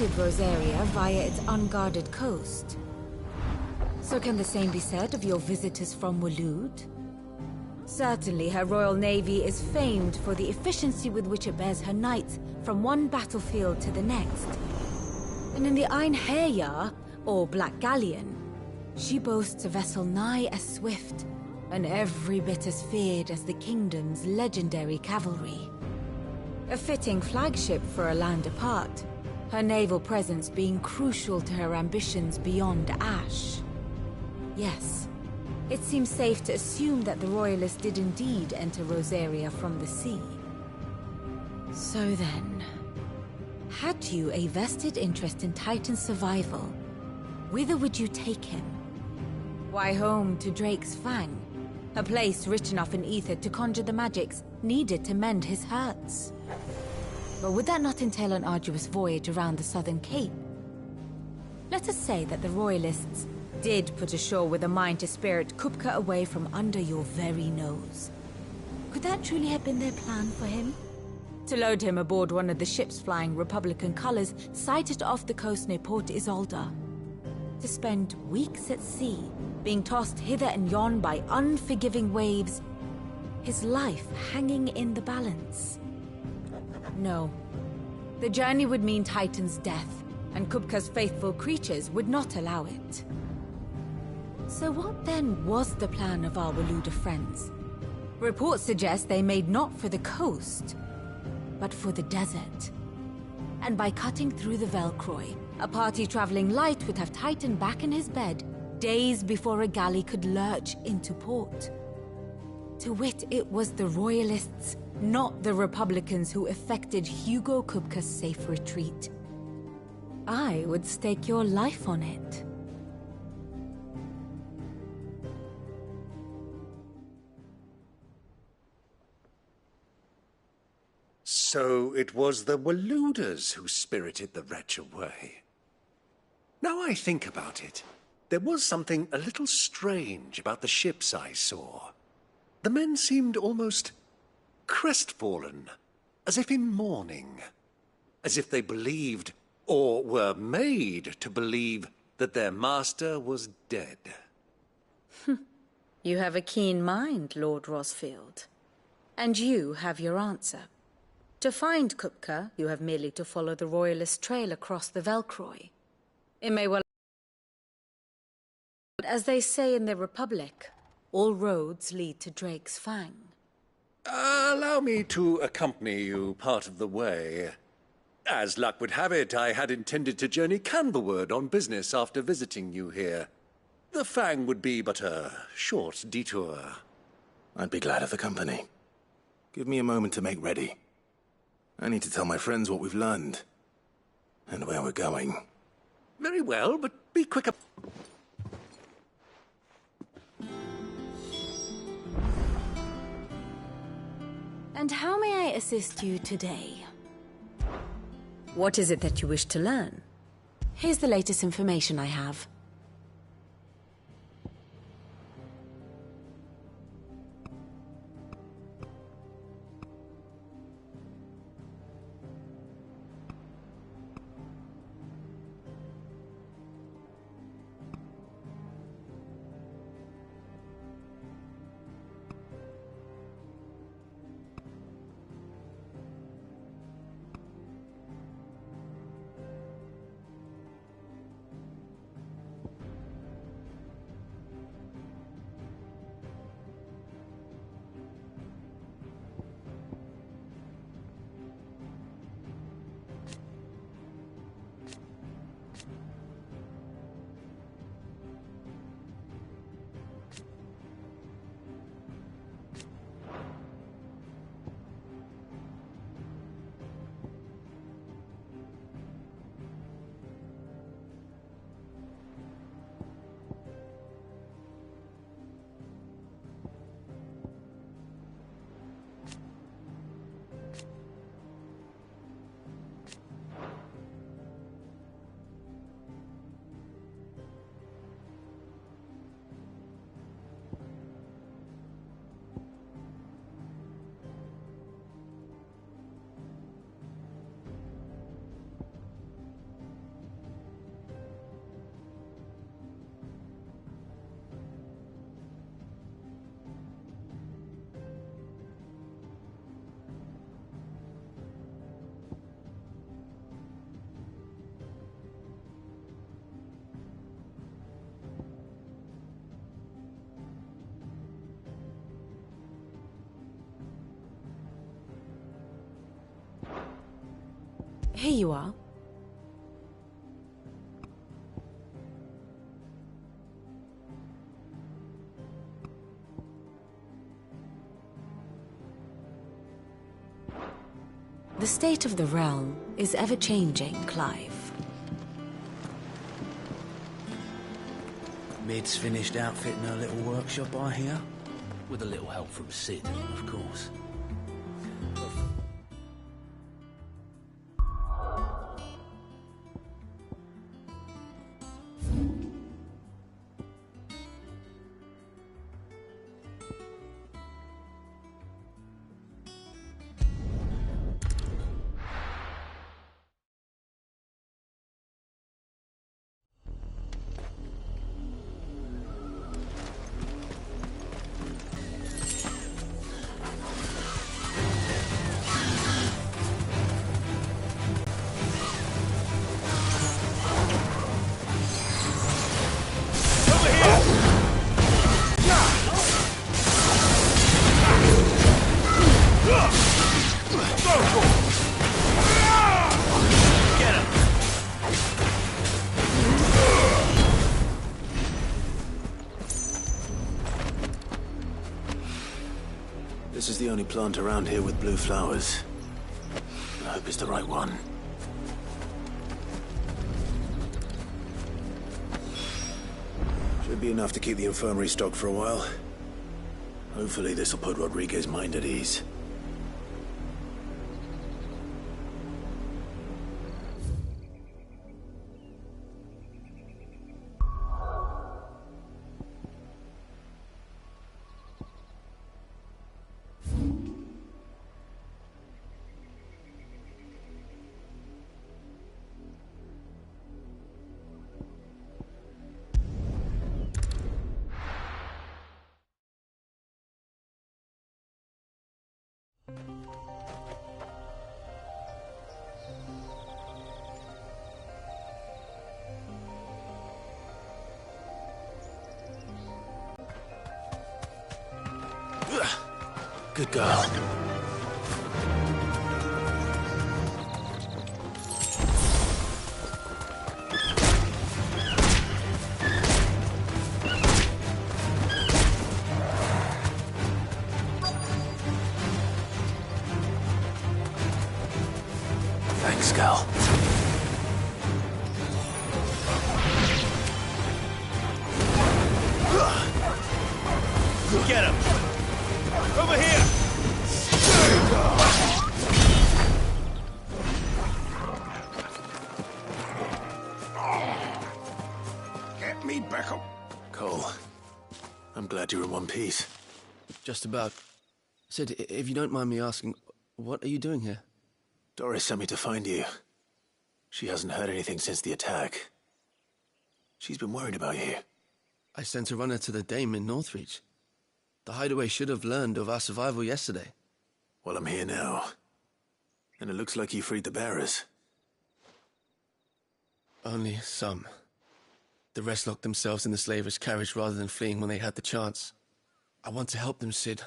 Rosaria via its unguarded coast. So can the same be said of your visitors from Waloed? Certainly, her royal navy is famed for the efficiency with which it bears her knights from one battlefield to the next. And in the Einherjar, or Black Galleon, she boasts a vessel nigh as swift, and every bit as feared as the kingdom's legendary cavalry. A fitting flagship for a land apart, her naval presence being crucial to her ambitions beyond Ash. Yes, it seems safe to assume that the Royalists did indeed enter Rosaria from the sea. So then, had you a vested interest in Titan's survival, whither would you take him? Why, home to Drake's Fang, a place rich enough in ether to conjure the magics needed to mend his hurts. But would that not entail an arduous voyage around the southern cape? Let us say that the Royalists did put ashore with a mind to spirit Kupka away from under your very nose. Could that truly have been their plan for him? To load him aboard one of the ships flying Republican colors sighted off the coast near Port Isolde? To spend weeks at sea, being tossed hither and yon by unforgiving waves, his life hanging in the balance? No. The journey would mean Titan's death, and Kupka's faithful creatures would not allow it. So what then was the plan of our Waluda friends? Reports suggest they made not for the coast, but for the desert. And by cutting through the Velcroy, a party traveling light would have Titan back in his bed days before a galley could lurch into port. To wit, it was the Royalists, not the Republicans, who effected Hugo Kupka's safe retreat. I would stake your life on it. So it was the Waludas who spirited the wretch away. Now I think about it, there was something a little strange about the ships I saw. The men seemed almost crestfallen, as if in mourning, as if they believed, or were made to believe, that their master was dead. You have a keen mind, Lord Rosfield. And you have your answer. To find Kupka, you have merely to follow the Royalist trail across the Velcroy. It may well... But as they say in the Republic, all roads lead to Drake's Fang. Allow me to accompany you part of the way. As luck would have it, I had intended to journey Canberward on business after visiting you here. The Fang would be but a short detour. I'd be glad of the company. Give me a moment to make ready. I need to tell my friends what we've learned. And where we're going. Very well, but be quick. And how may I assist you today? What is it that you wish to learn? Here's the latest information I have. Here you are. The state of the realm is ever-changing, Clive. Mid's finished outfitting her little workshop, I hear. With a little help from Sid, of course. This is the only plant around here with blue flowers. I hope it's the right one. Should be enough to keep the infirmary stocked for a while. Hopefully this will put Rodriguez's mind at ease. Good girl. Thanks, girl. Get him! Over here! Get me back up. Cole, I'm glad you're in one piece. Just about. Sid, if you don't mind me asking, what are you doing here? Doris sent me to find you. She hasn't heard anything since the attack. She's been worried about you. I sent a runner to the Dame in Northreach. The hideaway should have learned of our survival yesterday. Well, I'm here now. And it looks like you freed the bearers. Only some. The rest locked themselves in the slaver's carriage rather than fleeing when they had the chance. I want to help them, Sid.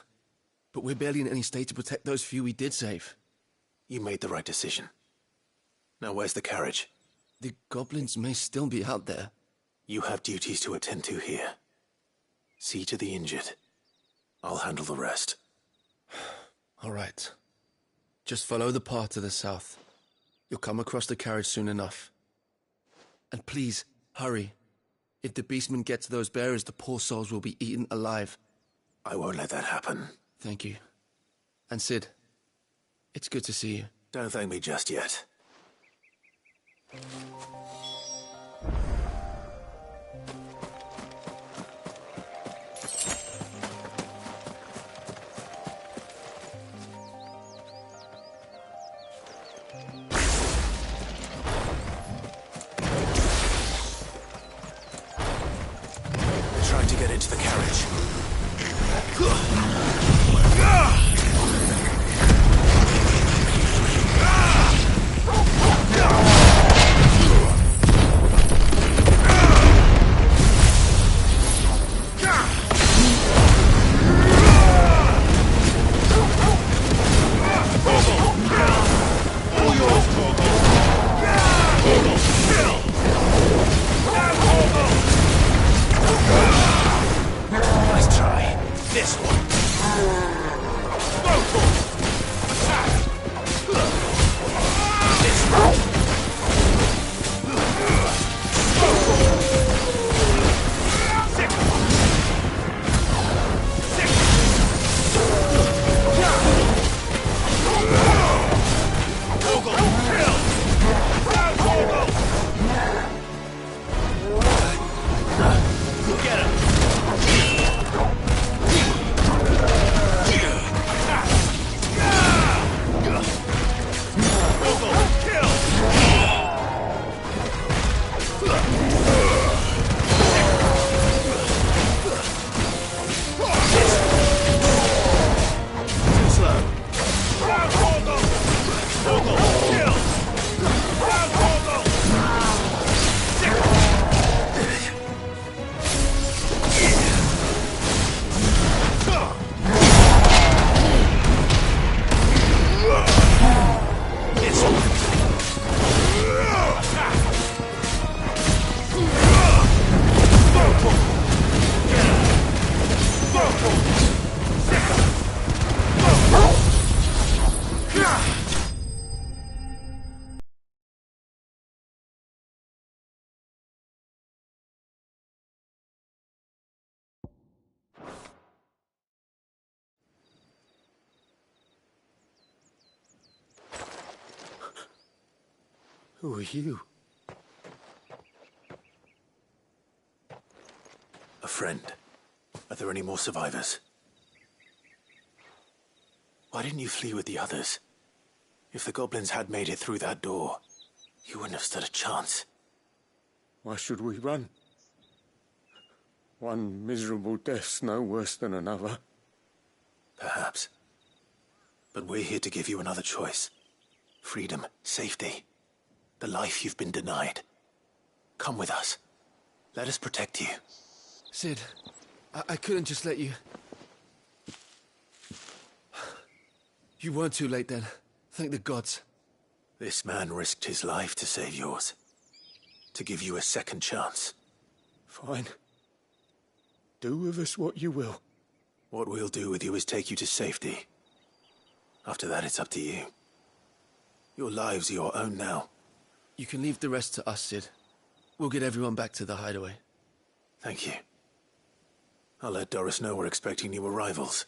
But we're barely in any state to protect those few we did save. You made the right decision. Now where's the carriage? The goblins may still be out there. You have duties to attend to here. See to the injured. I'll handle the rest. All right. Just follow the path to the south. You'll come across the carriage soon enough. And please, hurry. If the beastmen get to those bearers, the poor souls will be eaten alive. I won't let that happen. Thank you. And Sid, it's good to see you. Don't thank me just yet. Trying to get into the carriage. All yours, TORGAL! Who are you? A friend. Are there any more survivors? Why didn't you flee with the others? If the goblins had made it through that door, you wouldn't have stood a chance. Why should we run? One miserable death's no worse than another. Perhaps. But we're here to give you another choice. Freedom, safety, the life you've been denied. Come with us. Let us protect you. Sid, I couldn't just let you... You weren't too late then. Thank the gods. This man risked his life to save yours. To give you a second chance. Fine. Do with us what you will. What we'll do with you is take you to safety. After that, it's up to you. Your lives are your own now. You can leave the rest to us, Sid. We'll get everyone back to the hideaway. Thank you. I'll let Doris know we're expecting new arrivals.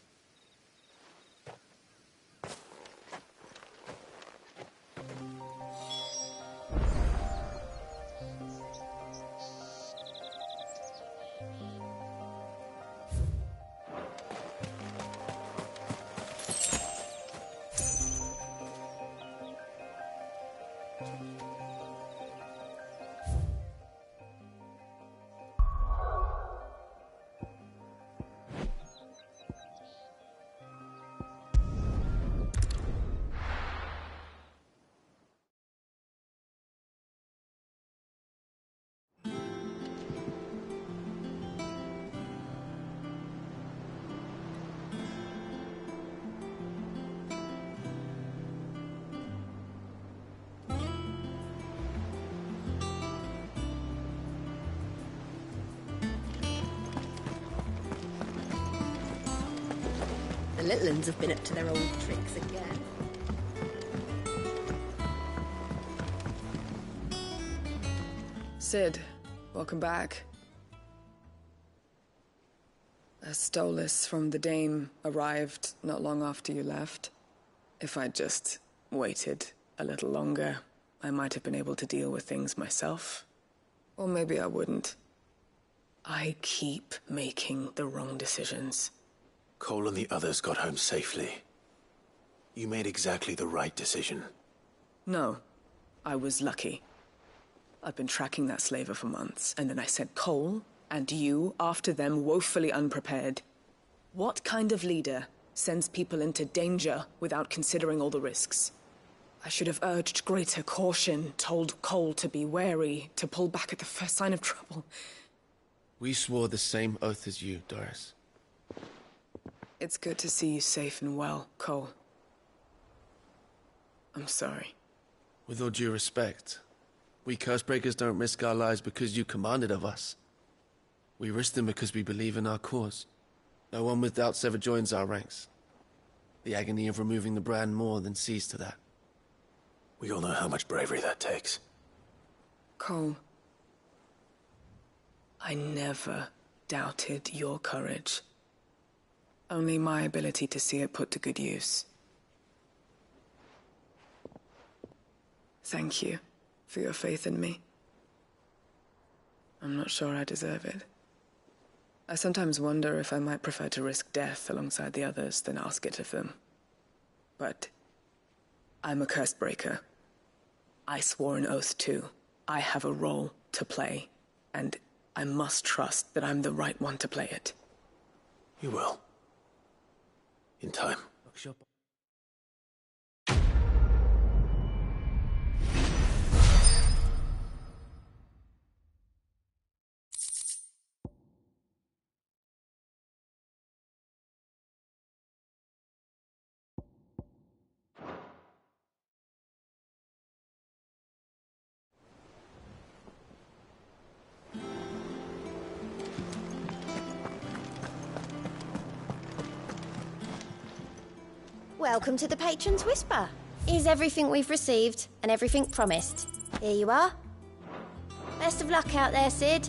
The little ones have been up to their old tricks again. Sid, welcome back. A Stolas from the Dame arrived not long after you left. If I'd just waited a little longer, I might have been able to deal with things myself. Or maybe I wouldn't. I keep making the wrong decisions. Cole and the others got home safely. You made exactly the right decision. No, I was lucky. I've been tracking that slaver for months, and then I sent Cole and you after them woefully unprepared. What kind of leader sends people into danger without considering all the risks? I should have urged greater caution, told Cole to be wary, to pull back at the first sign of trouble. We swore the same oath as you, Doris. It's good to see you safe and well, Cole. I'm sorry. With all due respect, we Cursebreakers don't risk our lives because you commanded of us. We risk them because we believe in our cause. No one with doubts ever joins our ranks. The agony of removing the brand more than sees to that. We all know how much bravery that takes. Cole, I never doubted your courage. Only my ability to see it put to good use. Thank you for your faith in me. I'm not sure I deserve it. I sometimes wonder if I might prefer to risk death alongside the others than ask it of them. But I'm a Cursebreaker. I swore an oath too. I have a role to play, and I must trust that I'm the right one to play it. You will. In time. Workshop. Welcome to the Patron's Whisper. Here's everything we've received and everything promised. Here you are. Best of luck out there, Sid.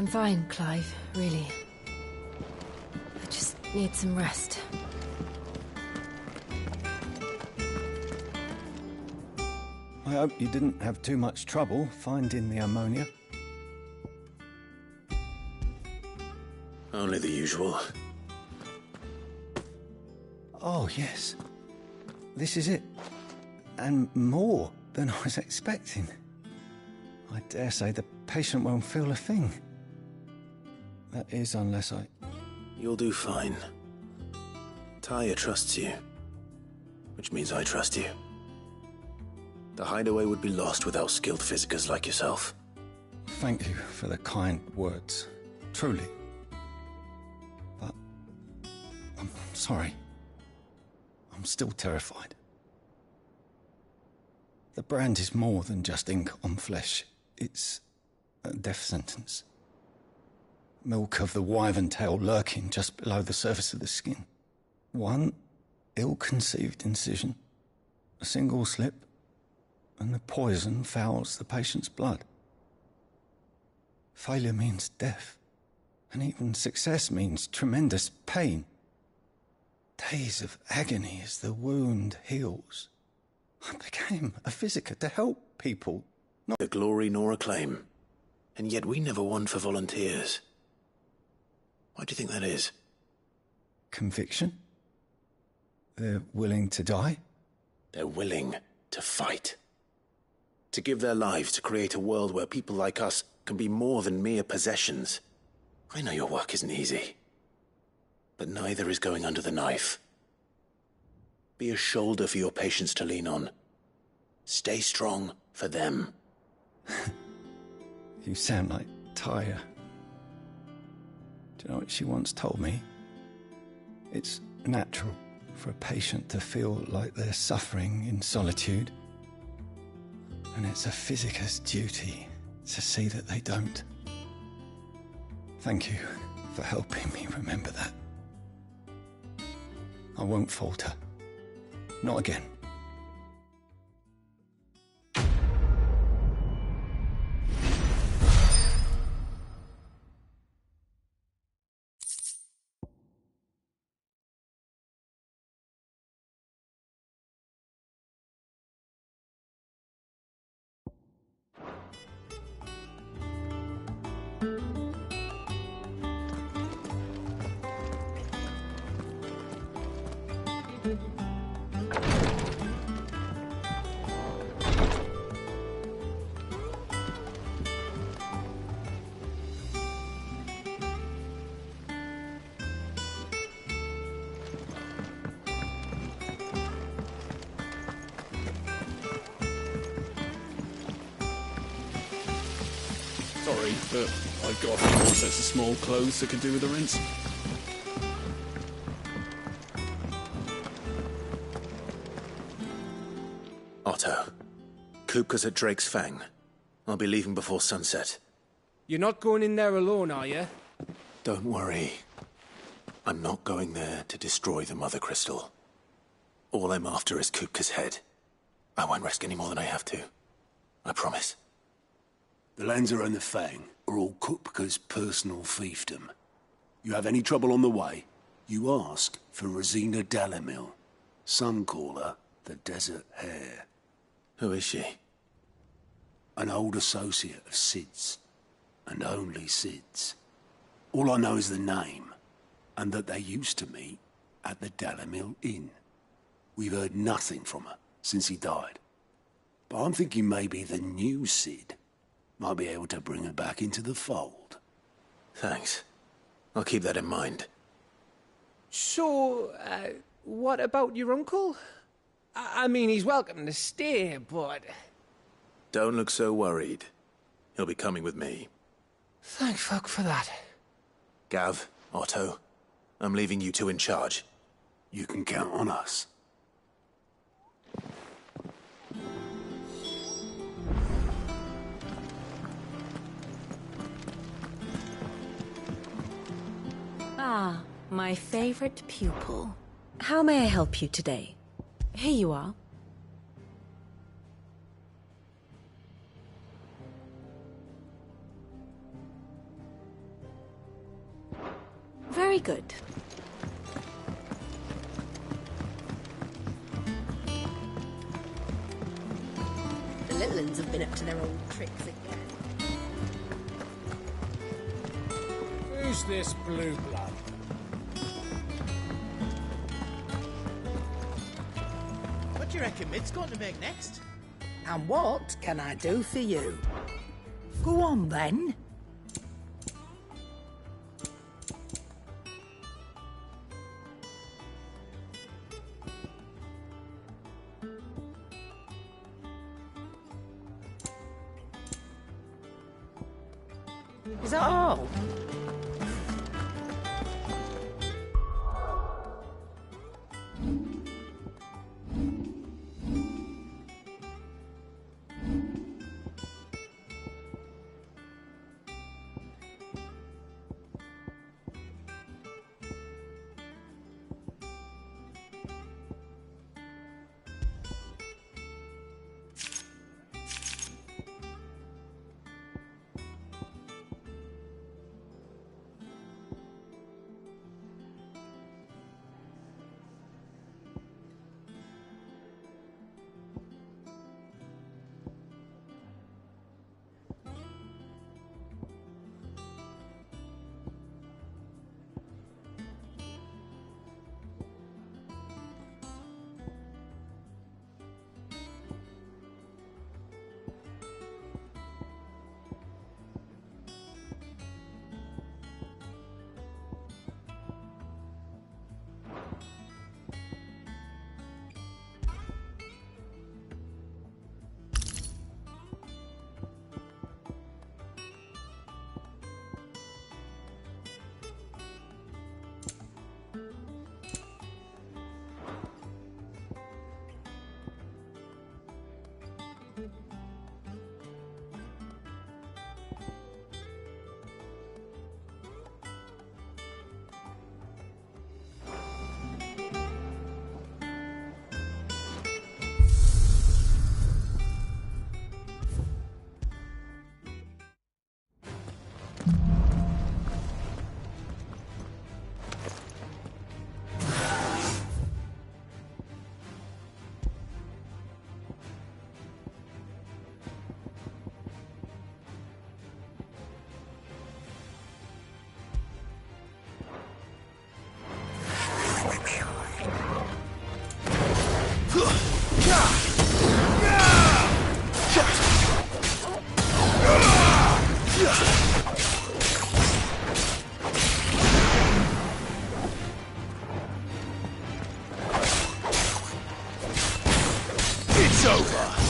I'm fine, Clive, really. I just need some rest. I hope you didn't have too much trouble finding the ammonia. Only the usual. Oh, yes. This is it. And more than I was expecting. I dare say the patient won't feel a thing. That is, unless I... You'll do fine. Tyre trusts you, which means I trust you. The hideaway would be lost without skilled physicers like yourself. Thank you for the kind words. Truly. But... I'm sorry. I'm still terrified. The brand is more than just ink on flesh. It's a death sentence. Milk of the wyvern tail lurking just below the surface of the skin. One ill-conceived incision, a single slip, and the poison fouls the patient's blood. Failure means death, and even success means tremendous pain. Days of agony as the wound heals. I became a physiker to help people, not... The glory nor acclaim. And yet we never won for volunteers. Why do you think that is? Conviction? They're willing to die? They're willing to fight. To give their lives to create a world where people like us can be more than mere possessions. I know your work isn't easy. But neither is going under the knife. Be a shoulder for your patients to lean on. Stay strong for them. You sound like Tyre. Do you know what she once told me? It's natural for a patient to feel like they're suffering in solitude. And it's a physiker's duty to see that they don't. Thank you for helping me remember that. I won't falter. Not again. Sorry, but I've got a few more sets of small clothes that could do with a rinse. Otto, Kupka's at Drake's Fang. I'll be leaving before sunset. You're not going in there alone, are you? Don't worry. I'm not going there to destroy the Mother Crystal. All I'm after is Kupka's head. I won't risk any more than I have to. I promise. The Lancer and the Fang are all Kupka's personal fiefdom. You have any trouble on the way, you ask for Rosina Dalamil. Some call her the Desert Hare. Who is she? An old associate of Sid's, and only Sid's. All I know is the name, and that they used to meet at the Dalamil Inn. We've heard nothing from her since he died. But I'm thinking maybe the new Sid might be able to bring her back into the fold. Thanks. I'll keep that in mind. So, what about your uncle? I mean, he's welcome to stay, but... Don't look so worried. He'll be coming with me. Thank fuck for that. Gav, Otto, I'm leaving you two in charge. You can count on us. Ah, my favorite pupil. How may I help you today? Here you are. Very good. The little ones have been up to their old tricks again. Who's this blue blood? What do you reckon Mid's going to make next? And what can I do for you? Go on then. Is that all? It's over!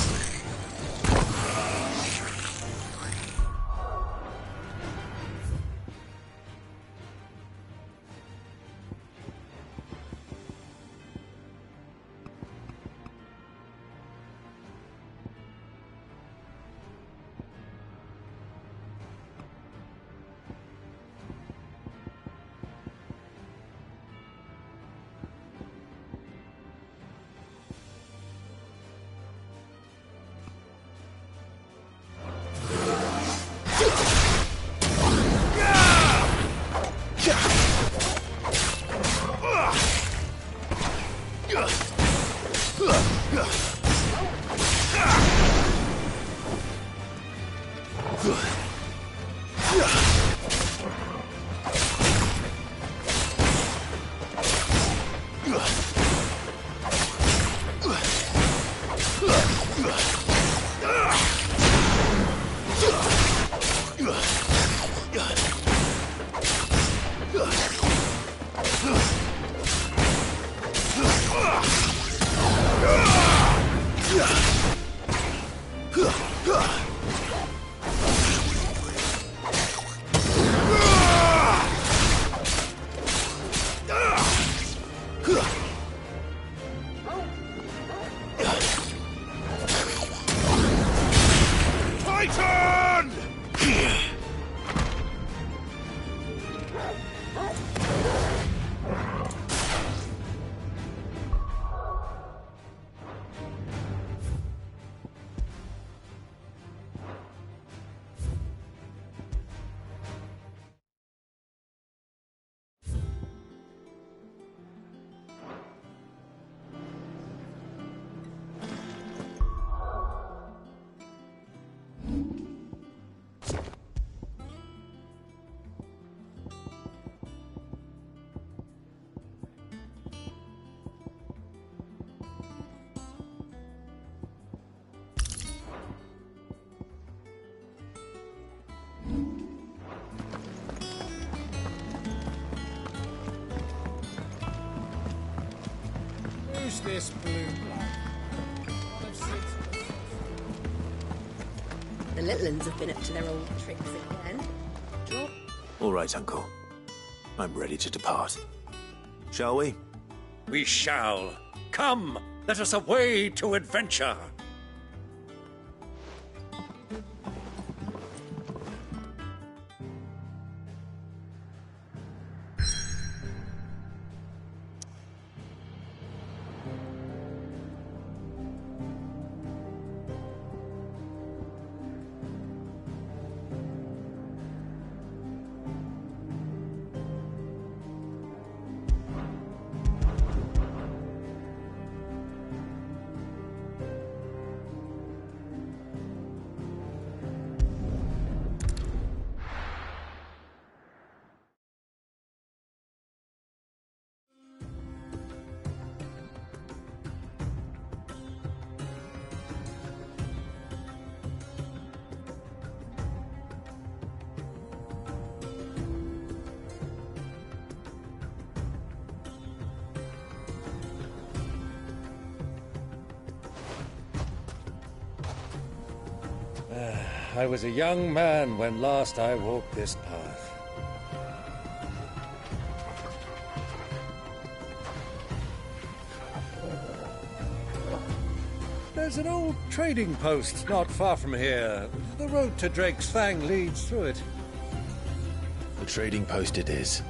Who's this blue blood? One of Sid's. The little ones have been up to their old tricks again. Drop. All right, Uncle. I'm ready to depart. Shall we? We shall. Come, let us away to adventure. I was a young man when last I walked this path. There's an old trading post not far from here. The road to Drake's Fang leads through it. The trading post it is.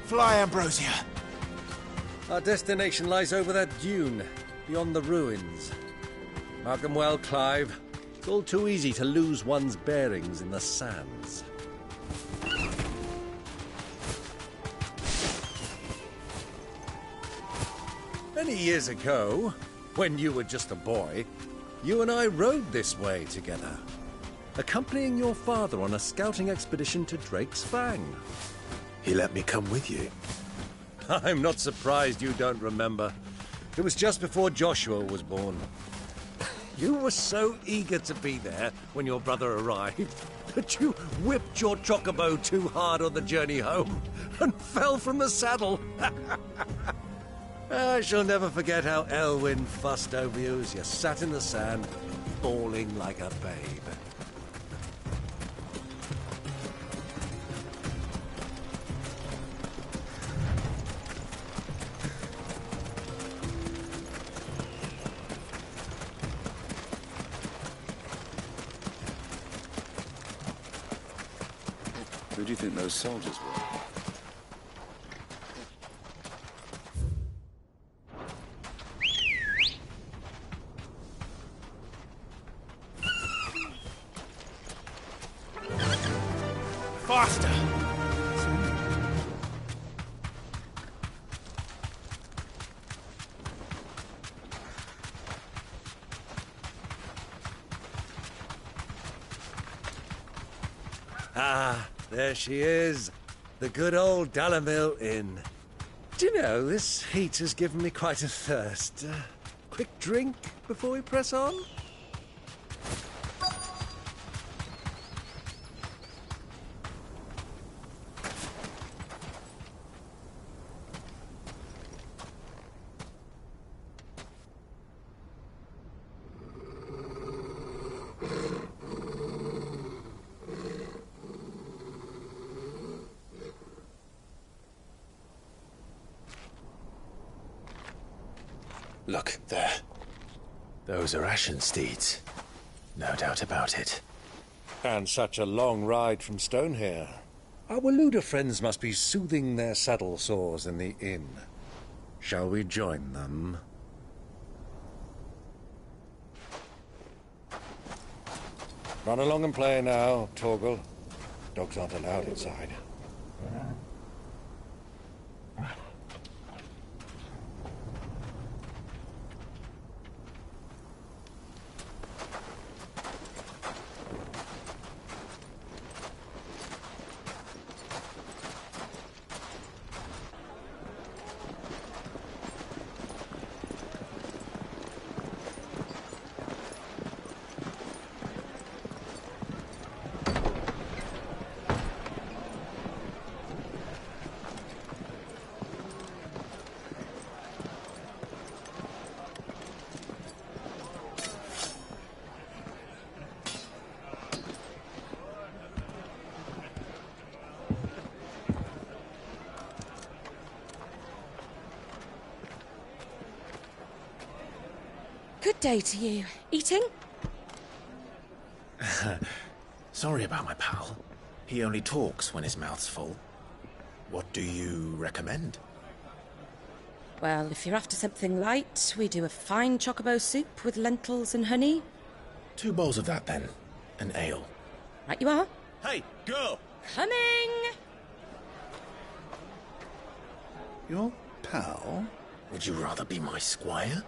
Fly, Ambrosia! Our destination lies over that dune, beyond the ruins. Mark them well, Clive. It's all too easy to lose one's bearings in the sands. Many years ago, when you were just a boy, you and I rode this way together, accompanying your father on a scouting expedition to Drake's Fang. He let me come with you. I'm not surprised you don't remember. It was just before Joshua was born. You were so eager to be there when your brother arrived that you whipped your chocobo too hard on the journey home and fell from the saddle. I shall never forget how Elwyn fussed over you as you sat in the sand, bawling like a babe. Who do you think those soldiers were? Faster! Ah, there she is. The good old Dalamil Inn. Do you know, this heat has given me quite a thirst. Quick drink before we press on? Look, there. Those are Ashen steeds. No doubt about it. And such a long ride from Stonehair. Our Waluda friends must be soothing their saddle sores in the inn. Shall we join them? Run along and play now, Torgal. Dogs aren't allowed inside. Good day to you. Eating? Sorry about my pal. He only talks when his mouth's full. What do you recommend? Well, if you're after something light, we do a fine chocobo soup with lentils and honey. 2 bowls of that, then. An ale. Right you are. Hey, girl! Coming! Your pal? Would you rather be my squire?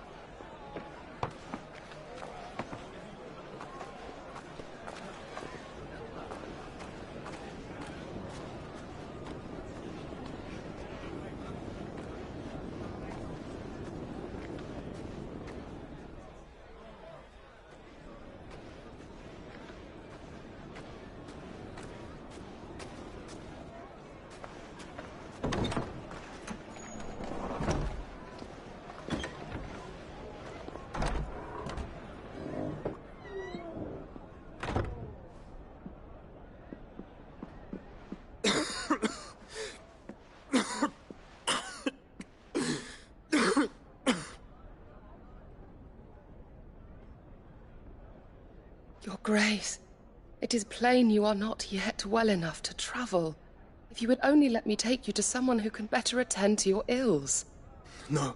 Your Grace, it is plain you are not yet well enough to travel. If you would only let me take you to someone who can better attend to your ills. No,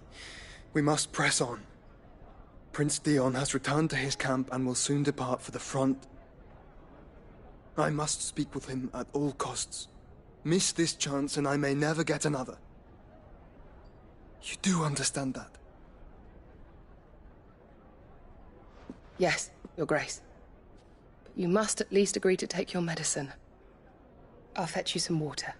we must press on. Prince Dion has returned to his camp and will soon depart for the front. I must speak with him at all costs. Miss this chance and I may never get another. You do understand that? Yes, Your Grace. But you must at least agree to take your medicine. I'll fetch you some water.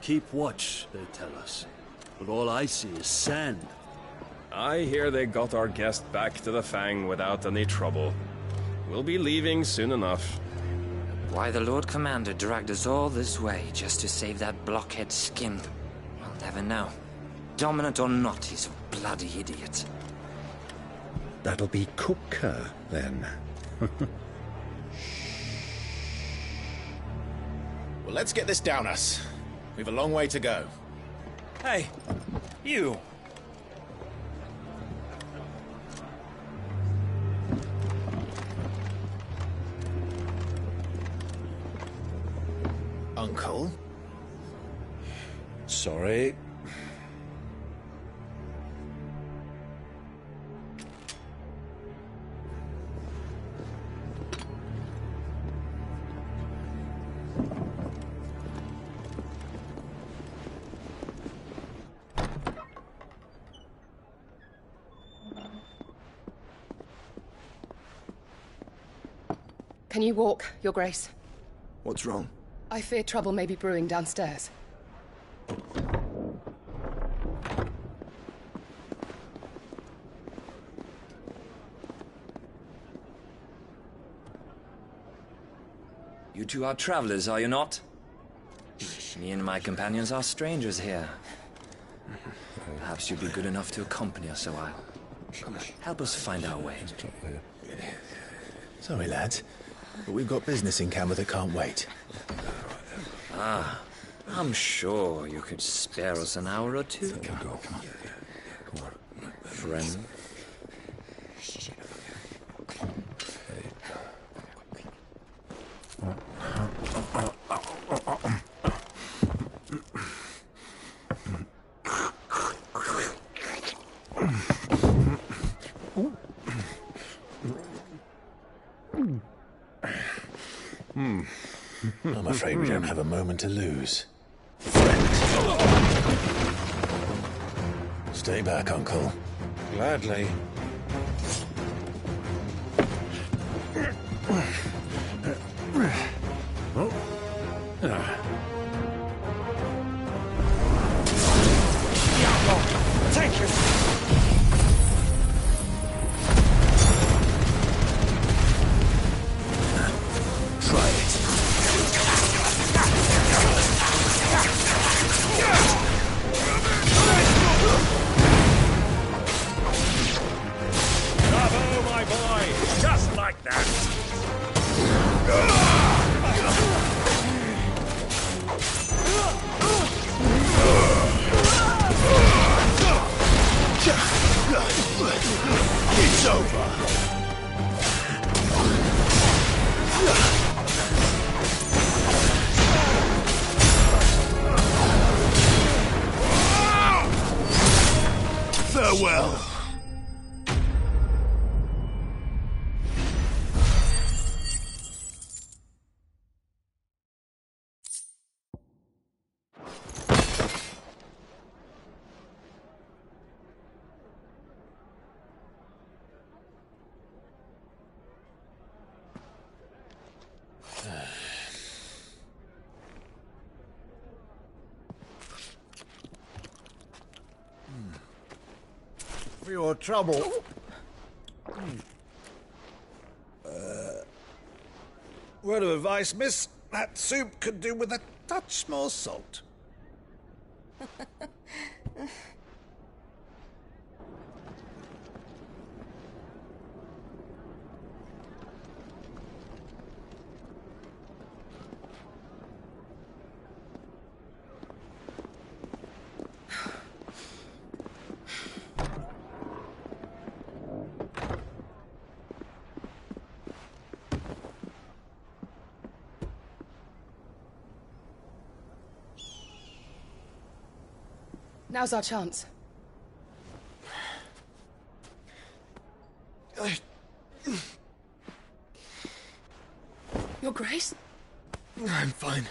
Keep watch, they tell us. But all I see is sand. I hear they got our guest back to the Fang without any trouble. We'll be leaving soon enough. Why the Lord Commander dragged us all this way just to save that blockhead skin, we'll never know. Dominant or not, he's a bloody idiot. That'll be Cooker, then. Well, let's get this down us. We've a long way to go. Hey, you! Uncle? Sorry. Can you walk, Your Grace? What's wrong? I fear trouble may be brewing downstairs. You two are travelers, are you not? Me and my companions are strangers here. Perhaps you'd be good enough to accompany us a while. Help us find our way. Sorry, lads, but we've got business in camera that can't wait. Ah, I'm sure you could spare us an hour or two. Come on. Friend. I'm afraid we don't have a moment to lose. Stay back, Uncle. Gladly. Take it! Try it. Bravo, my boy! Just like that! It's over. Farewell. For your trouble. Word of advice, miss. That soup could do with a touch more salt. Now's our chance. Your Grace? I'm fine.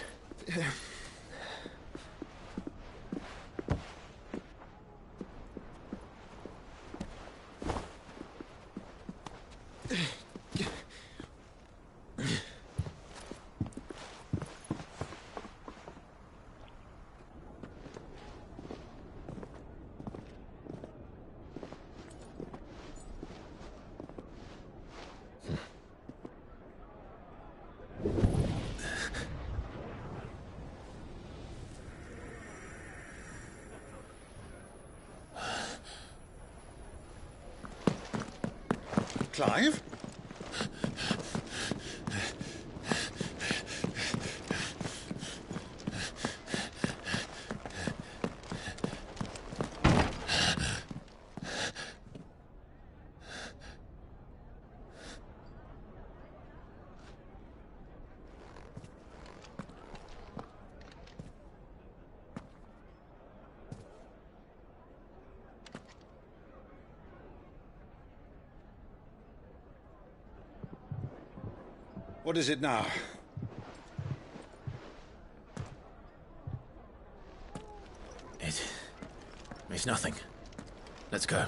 Clive? What is it now? It's nothing. Let's go.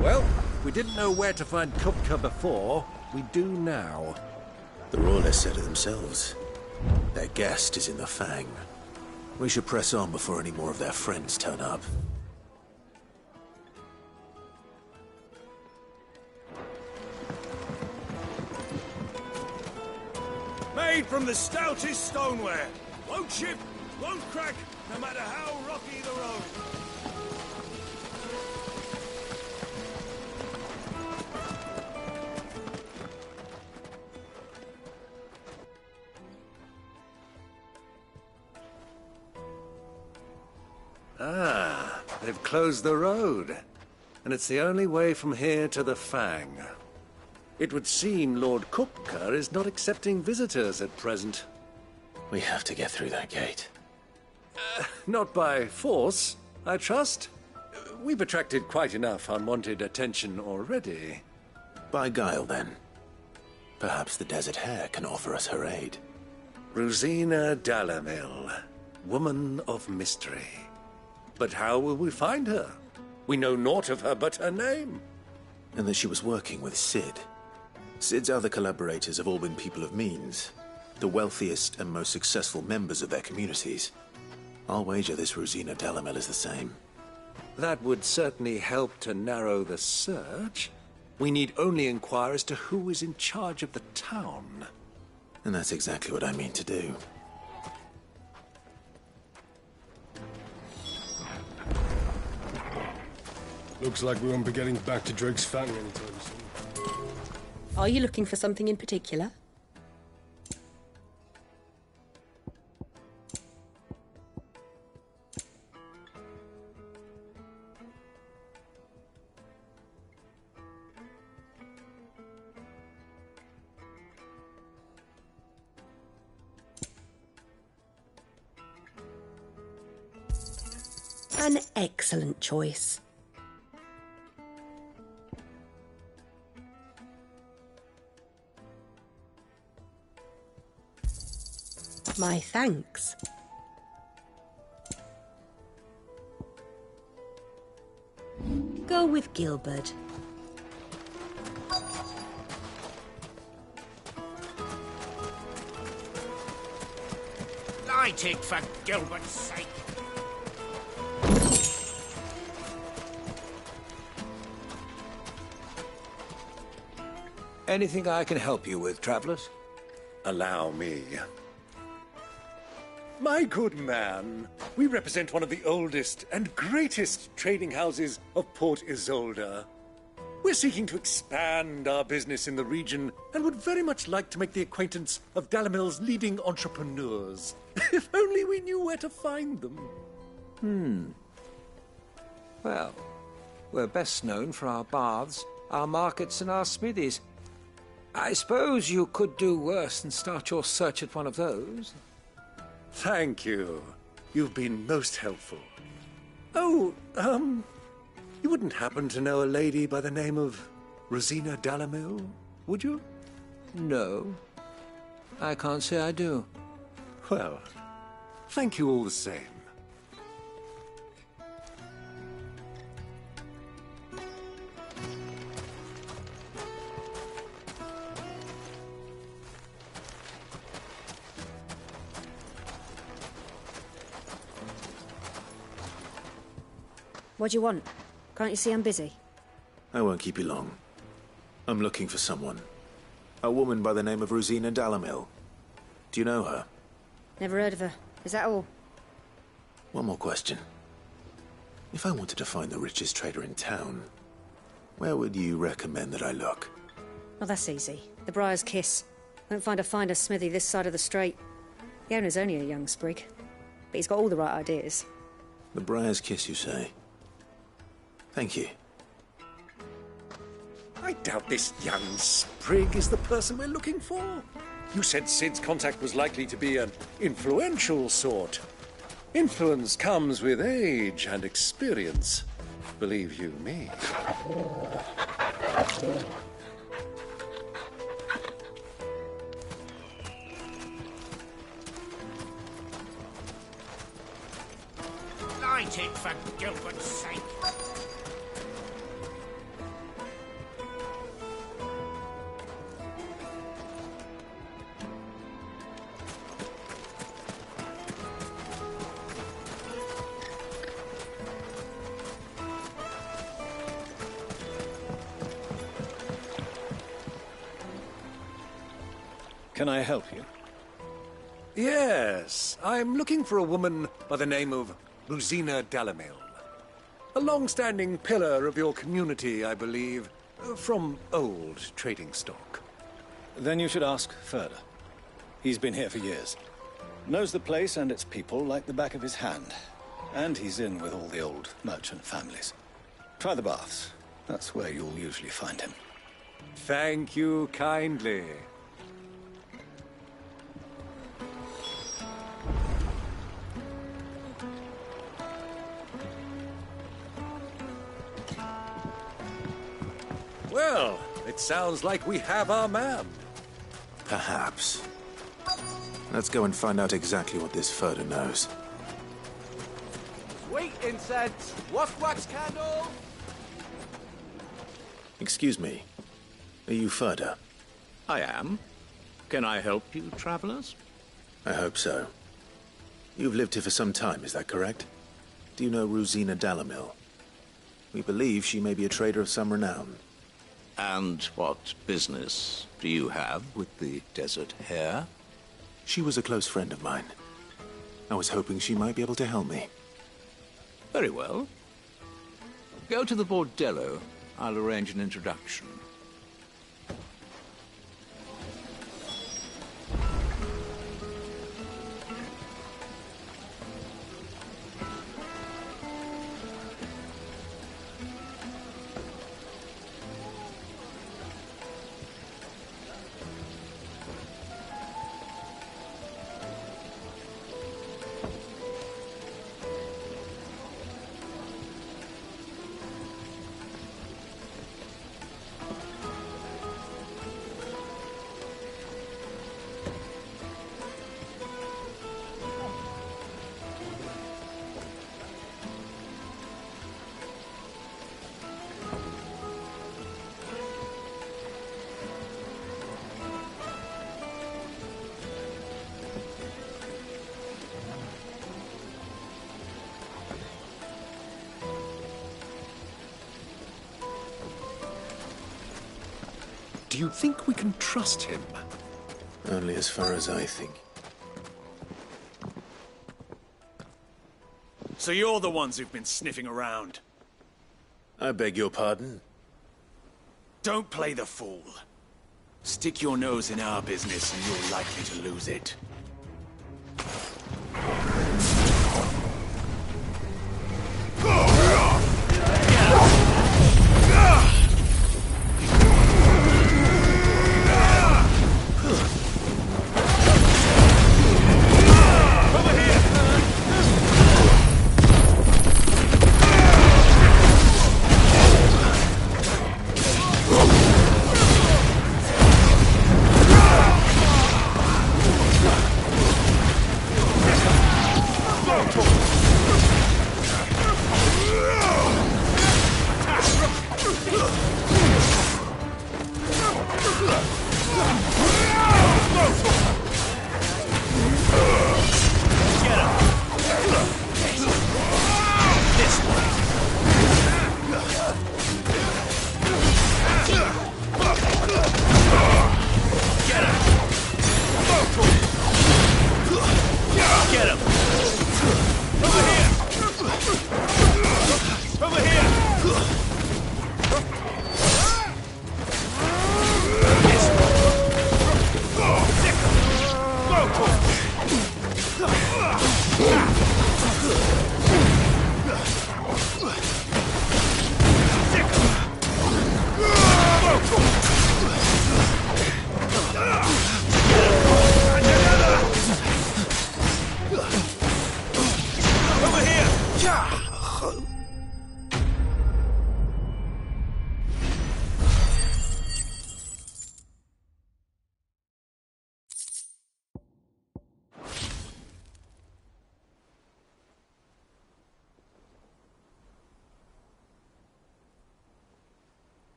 Well, we didn't know where to find Kupka before. We do now. The Royalists said it themselves. Their guest is in the Fang. We should press on before any more of their friends turn up. Made from the stoutest stoneware. Won't chip, won't crack, no matter how rocky the road. Ah, they've closed the road. And it's the only way from here to the Fang. It would seem Lord Kupka is not accepting visitors at present. We have to get through that gate. Not by force, I trust. We've attracted quite enough unwanted attention already. By guile, then. Perhaps the Desert Hare can offer us her aid. Rosina Dalamil, woman of mystery. But how will we find her? We know naught of her but her name. And that she was working with Sid. Sid's other collaborators have all been people of means, the wealthiest and most successful members of their communities. I'll wager this Rosina Dalamil is the same. That would certainly help to narrow the search. We need only inquire as to who is in charge of the town. And that's exactly what I mean to do. Looks like we won't be getting back to Drake's Fang anytime soon. Are you looking for something in particular? An excellent choice. My thanks. Go with Gilbert. Light it for Gilbert's sake. Anything I can help you with, travelers? Allow me. My good man, we represent one of the oldest and greatest trading houses of Port Isolde. We're seeking to expand our business in the region and would very much like to make the acquaintance of Dalamil's leading entrepreneurs. If only we knew where to find them. Well, we're best known for our baths, our markets and our smithies. I suppose you could do worse than start your search at one of those. Thank you. You've been most helpful. Oh, you wouldn't happen to know a lady by the name of Rosina Dalamil, would you? No. I can't say I do. Well, thank you all the same. What do you want? Can't you see I'm busy? I won't keep you long. I'm looking for someone. A woman by the name of Rosina Dalamil. Do you know her? Never heard of her. Is that all? One more question. If I wanted to find the richest trader in town, where would you recommend that I look? Oh, that's easy. The Briar's Kiss. Won't find a finer smithy this side of the strait. The owner's only a young sprig, but he's got all the right ideas. The Briar's Kiss, you say? Thank you. I doubt this young sprig is the person we're looking for. You said Sid's contact was likely to be an influential sort. Influence comes with age and experience. Believe you me. Light it for Gilbert's sake. Can I help you? Yes, I'm looking for a woman by the name of Rosina Dalamil. A long-standing pillar of your community, I believe, from old trading stock. Then you should ask Furder. He's been here for years. Knows the place and its people like the back of his hand. And he's in with all the old merchant families. Try the baths. That's where you'll usually find him. Thank you kindly. Well, it sounds like we have our man. Perhaps. Let's go and find out exactly what this Furder knows. Sweet incense! Wax candle! Excuse me. Are you Furder? I am. Can I help you, travelers? I hope so. You've lived here for some time, is that correct? Do you know Rosina Dalamil? We believe she may be a trader of some renown. And what business do you have with the desert hare? She was a close friend of mine. I was hoping she might be able to help me. Very well. Go to the bordello. I'll arrange an introduction. Do you think we can trust him? Only as far as I think. So you're the ones who've been sniffing around? I beg your pardon? Don't play the fool. Stick your nose in our business and you're likely to lose it.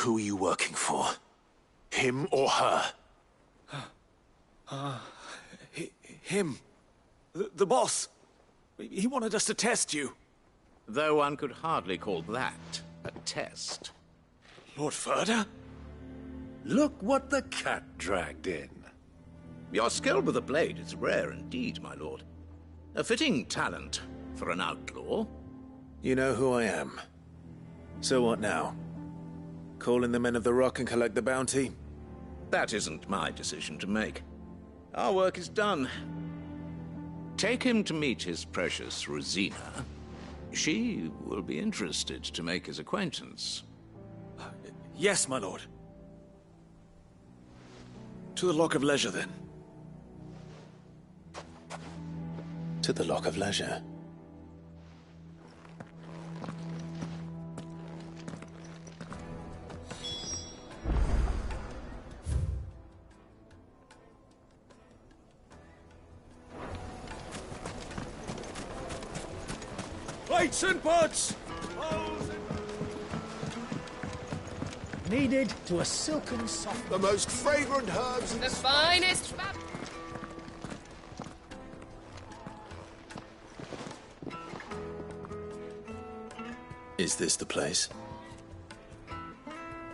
Who are you working for? Him or her? Him. The boss. He wanted us to test you. Though one could hardly call that a test. Lord Furder? Look what the cat dragged in. Your skill with a blade is rare indeed, my lord. A fitting talent for an outlaw. You know who I am. So what now? Call in the Men of the Rock and collect the bounty? That isn't my decision to make. Our work is done. Take him to meet his precious Rosina. She will be interested to make his acquaintance. Yes, my lord. To the Lock of Leisure, then. To the Lock of Leisure. Plates and pots! Kneaded to a silken soft. The most fragrant herbs. The finest. Is this the place?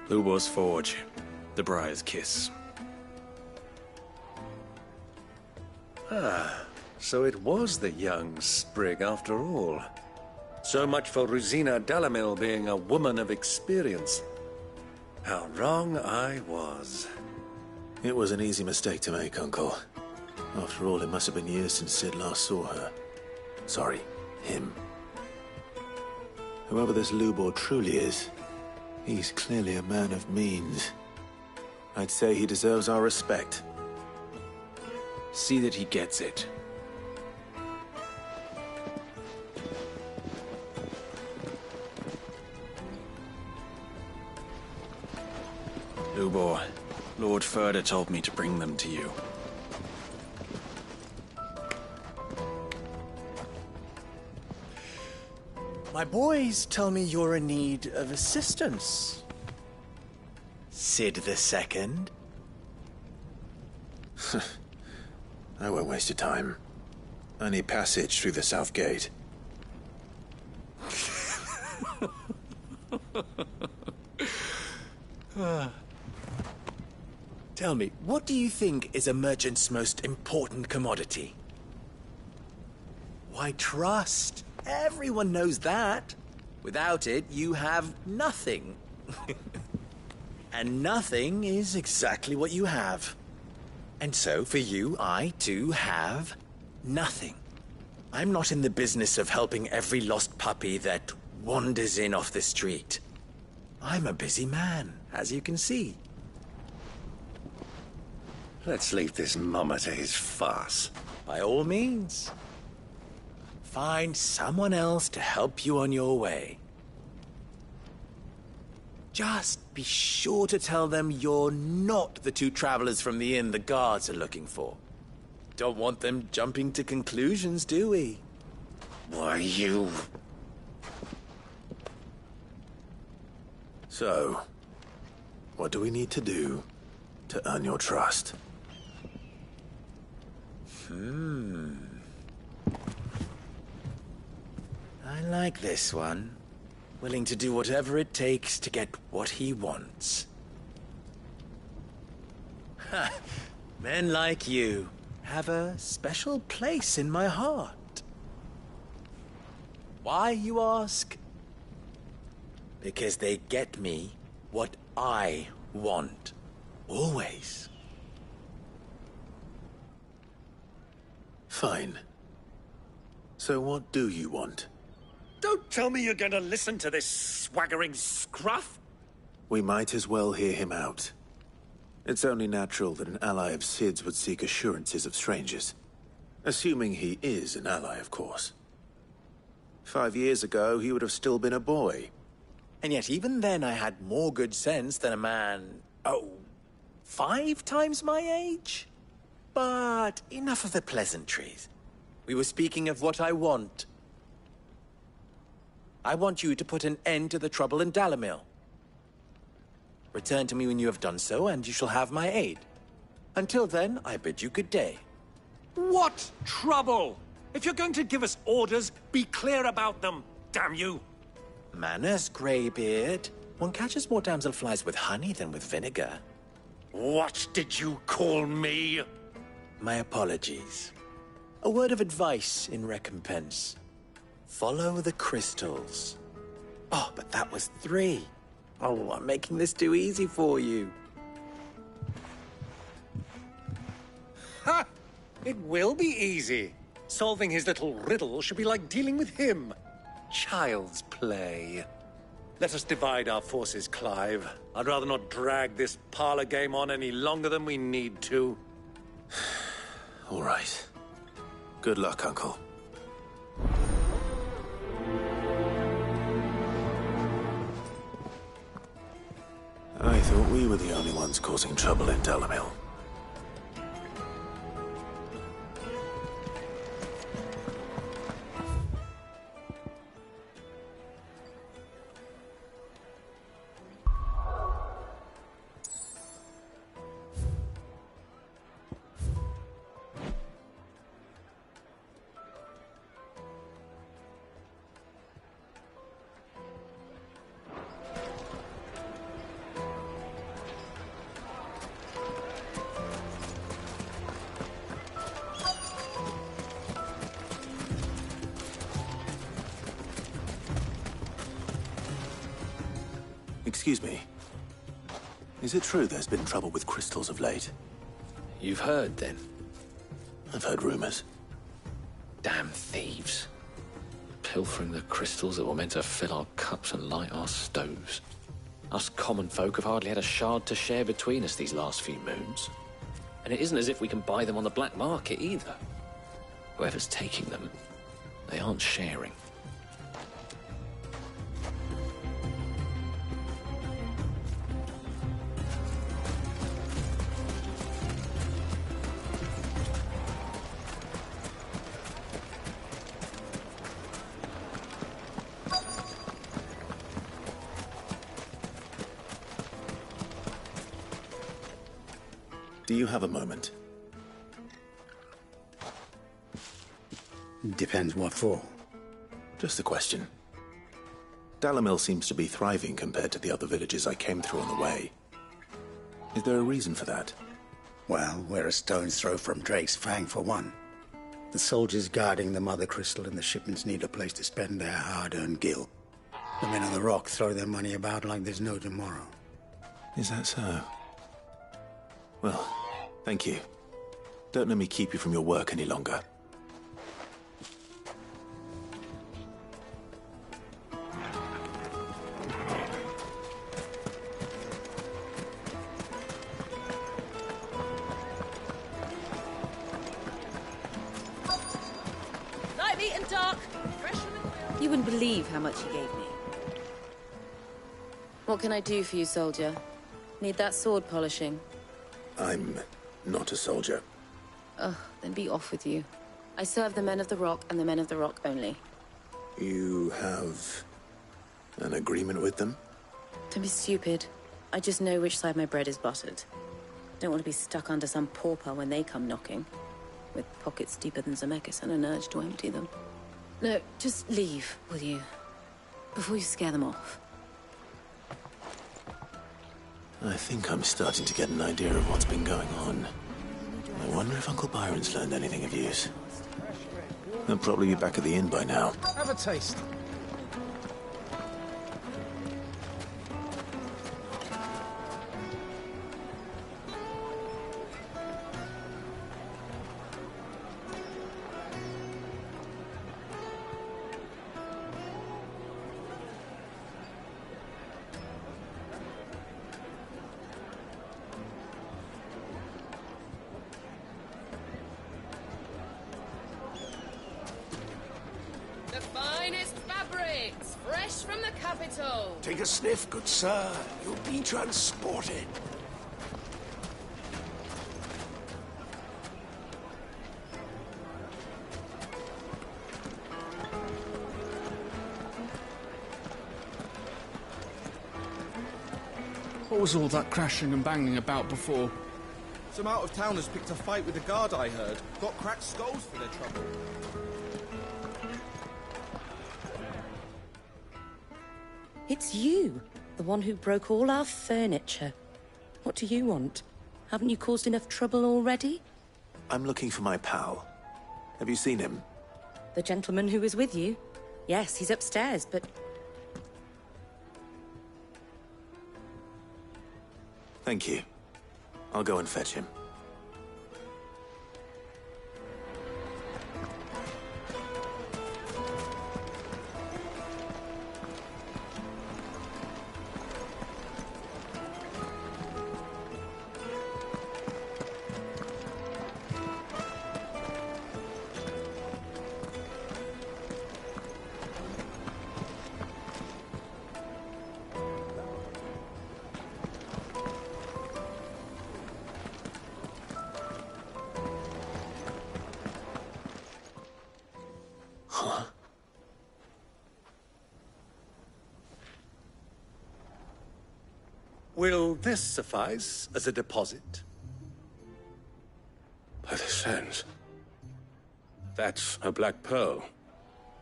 Lubor's Forge. The Briar's Kiss. Ah, so it was the young sprig after all. So much for Rosina Dalamil being a woman of experience. How wrong I was. It was an easy mistake to make, Uncle. After all, it must have been years since Sid last saw her. Sorry, him. Whoever this Lubor truly is, he's clearly a man of means. I'd say he deserves our respect. See that he gets it. Lubor, Lord Furder told me to bring them to you. My boys tell me you're in need of assistance. Sid the Second? I won't waste your time. I need passage through the south gate. Tell me, what do you think is a merchant's most important commodity? Why, trust. Everyone knows that. Without it, you have nothing. And nothing is exactly what you have. And so, for you, I, too, have nothing. I'm not in the business of helping every lost puppy that wanders in off the street. I'm a busy man, as you can see. Let's leave this mummer to his farce. By all means. Find someone else to help you on your way. Just be sure to tell them you're not the two travelers from the inn the guards are looking for. Don't want them jumping to conclusions, do we? Why, you... So, what do we need to do to earn your trust? I like this one. Willing to do whatever it takes to get what he wants. Ha! Men like you have a special place in my heart. Why, you ask? Because they get me what I want. Always. Fine. So what do you want? Don't tell me you're going to listen to this swaggering scruff. We might as well hear him out. It's only natural that an ally of Sid's would seek assurances of strangers. Assuming he is an ally, of course. 5 years ago, he would have still been a boy. And yet even then I had more good sense than a man, 5 times my age? But enough of the pleasantries. We were speaking of what I want. I want you to put an end to the trouble in Dalamil. Return to me when you have done so, and you shall have my aid. Until then, I bid you good day. What trouble? If you're going to give us orders, be clear about them, damn you! Manners, Greybeard. One catches more damselflies with honey than with vinegar. What did you call me? My apologies. A word of advice in recompense. Follow the crystals. Oh, but that was 3. Oh, I'm making this too easy for you. Ha! It will be easy. Solving his little riddle should be like dealing with him. Child's play. Let us divide our forces, Clive. I'd rather not drag this parlor game on any longer than we need to. All right. Good luck, Uncle. I thought we were the only ones causing trouble in Dalamil. Excuse me. Is it true there's been trouble with crystals of late? You've heard, then? I've heard rumors. Damn thieves. Pilfering the crystals that were meant to fill our cups and light our stoves. Us common folk have hardly had a shard to share between us these last few moons. And it isn't as if we can buy them on the black market, either. Whoever's taking them, they aren't sharing. Do you have a moment? Depends what for. Just a question. Dalamil seems to be thriving compared to the other villages I came through on the way. Is there a reason for that? Well, we're a stone's throw from Drake's Fang, for one. The soldiers guarding the Mother Crystal and the shipments need a place to spend their hard-earned gil. The men on the rock throw their money about like there's no tomorrow. Is that so? Well, thank you. Don't let me keep you from your work any longer. Night meat and dark. Fresh from the grill. You wouldn't believe how much he gave me. What can I do for you, soldier? Need that sword polishing? I'm not a soldier. Ugh, then be off with you. I serve the men of the Rock and the men of the Rock only. You have an agreement with them? Don't be stupid. I just know which side my bread is buttered. Don't want to be stuck under some pauper when they come knocking. With pockets deeper than Zemeckis and an urge to empty them. No, just leave, will you? Before you scare them off. I think I'm starting to get an idea of what's been going on. I wonder if Uncle Byron's learned anything of use. They'll probably be back at the inn by now. Have a taste. The finest fabrics, fresh from the capital. Take a sniff, good sir. You'll be transported. What was all that crashing and banging about before? Some out-of-towners picked a fight with the guard, I heard. Got cracked skulls for their trouble. It's you, the one who broke all our furniture. What do you want? Haven't you caused enough trouble already? I'm looking for my pal. Have you seen him? The gentleman who was with you? Yes, he's upstairs, but... Thank you. I'll go and fetch him. Will this suffice as a deposit? By the sands. That's a black pearl.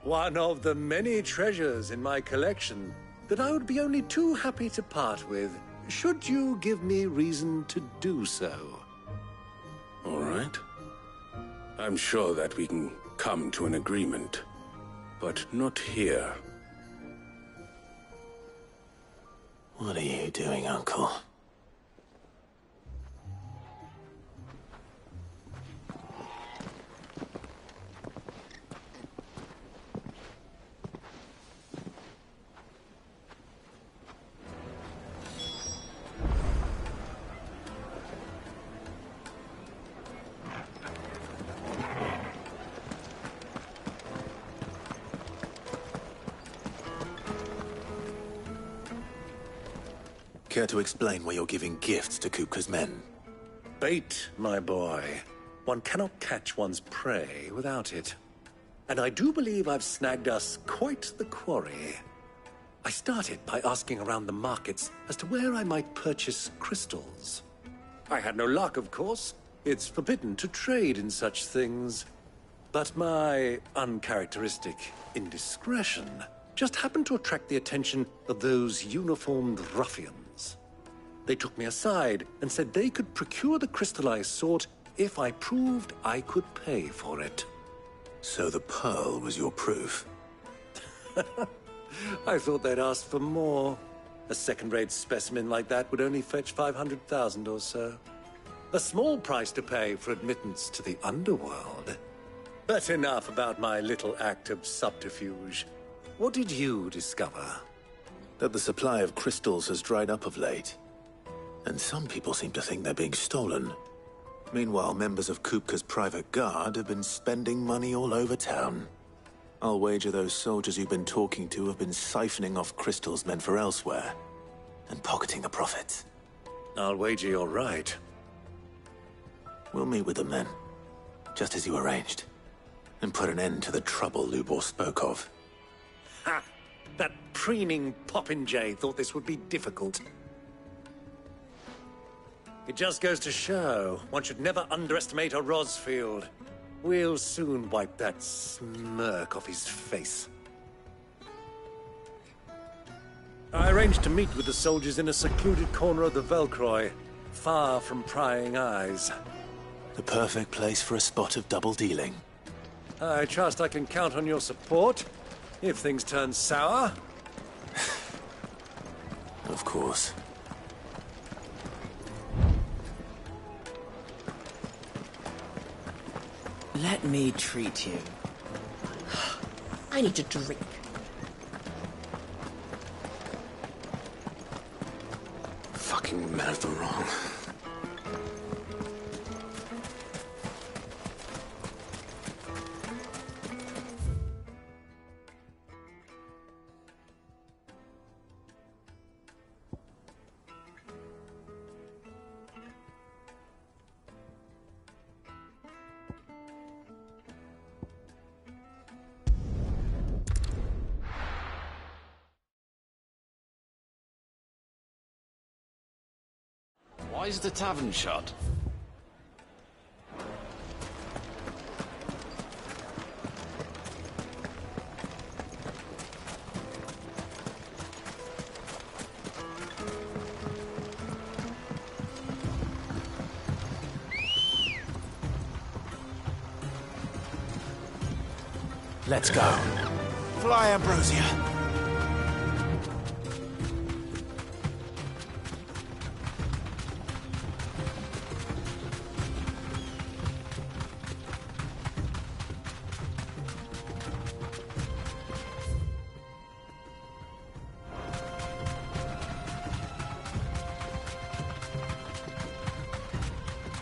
One of the many treasures in my collection that I would be only too happy to part with, should you give me reason to do so. All right. I'm sure that we can come to an agreement, but not here. What are you doing, Uncle? Care to explain why you're giving gifts to Kupka's men? Bait, my boy. One cannot catch one's prey without it. And I do believe I've snagged us quite the quarry. I started by asking around the markets as to where I might purchase crystals. I had no luck, of course. It's forbidden to trade in such things. But my uncharacteristic indiscretion just happened to attract the attention of those uniformed ruffians. They took me aside and said they could procure the crystal I sought if I proved I could pay for it. So the pearl was your proof? I thought they'd asked for more. A second-rate specimen like that would only fetch 500,000 or so. A small price to pay for admittance to the underworld. But enough about my little act of subterfuge. What did you discover? That the supply of crystals has dried up of late. And some people seem to think they're being stolen. Meanwhile, members of Kupka's private guard have been spending money all over town. I'll wager those soldiers you've been talking to have been siphoning off crystals meant for elsewhere, and pocketing the profits. I'll wager you're right. We'll meet with them then, just as you arranged, and put an end to the trouble Lubor spoke of. Ha! That preening popinjay thought this would be difficult. It just goes to show, one should never underestimate a Rosfield. We'll soon wipe that smirk off his face. I arranged to meet with the soldiers in a secluded corner of the Velcroy, far from prying eyes. The perfect place for a spot of double dealing. I trust I can count on your support, if things turn sour. Of course. Let me treat you. I need to drink. Fucking men of the wrong. Why is the tavern shut? Let's go. Fly, Ambrosia.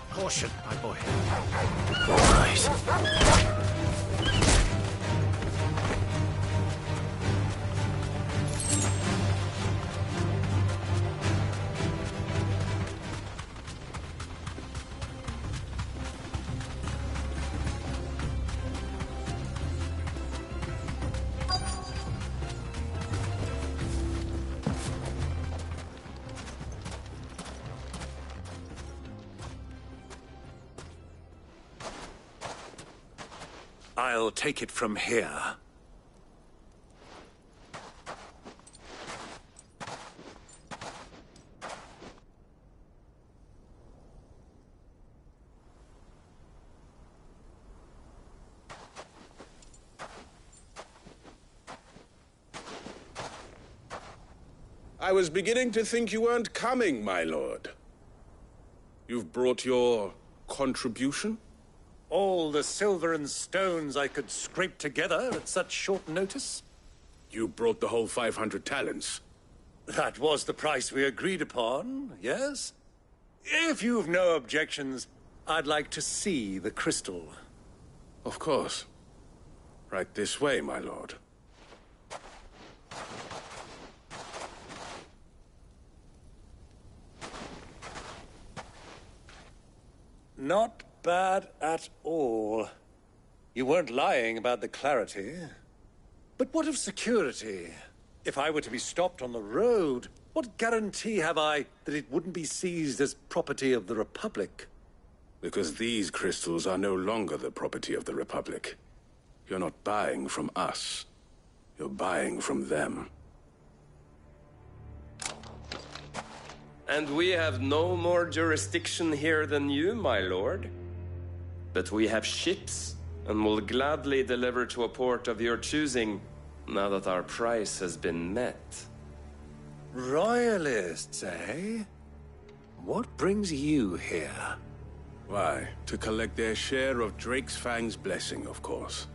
Caution, my boy. Right. I'll take it from here. I was beginning to think you weren't coming, my lord. You've brought your contribution? All the silver and stones I could scrape together at such short notice? You brought the whole 500 talents. That was the price we agreed upon, yes? If you've no objections, I'd like to see the crystal. Of course. Right this way, my lord. Not bad at all. You weren't lying about the clarity. But what of security? If I were to be stopped on the road, what guarantee have I that it wouldn't be seized as property of the Republic? Because these crystals are no longer the property of the Republic. You're not buying from us. You're buying from them. And we have no more jurisdiction here than you, my lord. But we have ships, and will gladly deliver to a port of your choosing, now that our price has been met. Royalists, eh? What brings you here? Why, to collect their share of Drake's Fang's blessing, of course.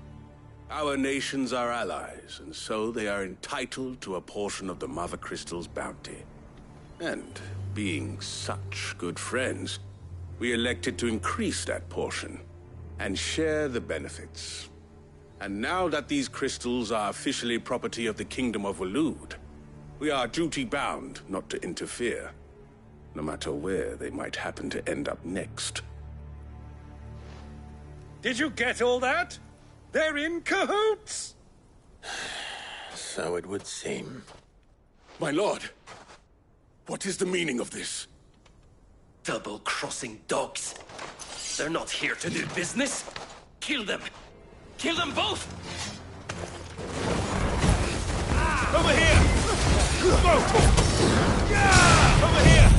Our nations are allies, and so they are entitled to a portion of the Mother Crystal's bounty. And, being such good friends, we elected to increase that portion and share the benefits. And now that these crystals are officially property of the Kingdom of Waloed, we are duty-bound not to interfere, no matter where they might happen to end up next. Did you get all that? They're in cahoots! So it would seem. My lord, what is the meaning of this? Double-crossing dogs. They're not here to do business. Kill them. Kill them both! Over here! Go! Over here!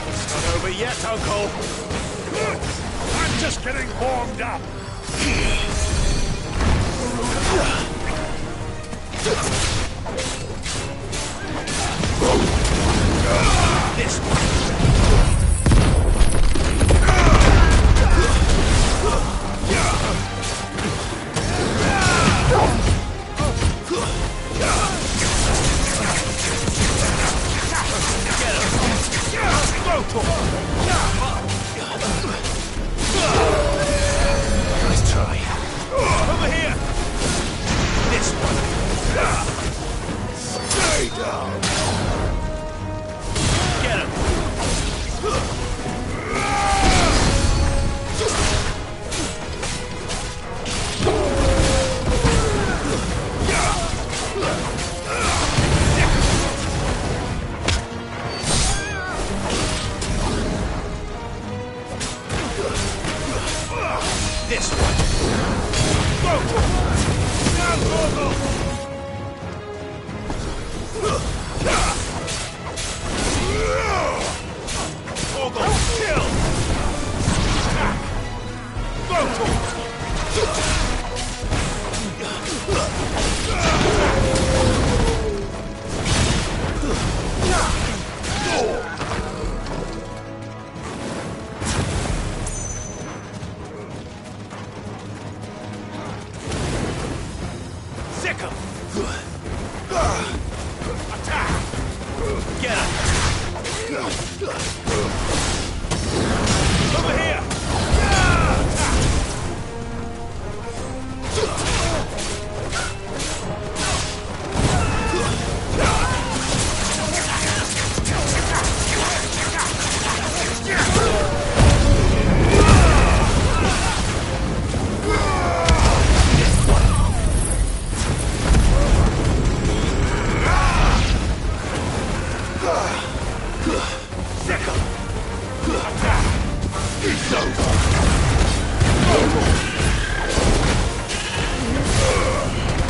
It's not over yet, Uncle. I'm just getting warmed up. This Nice try. over here. This one. Stay down. Get him. get her! Over here!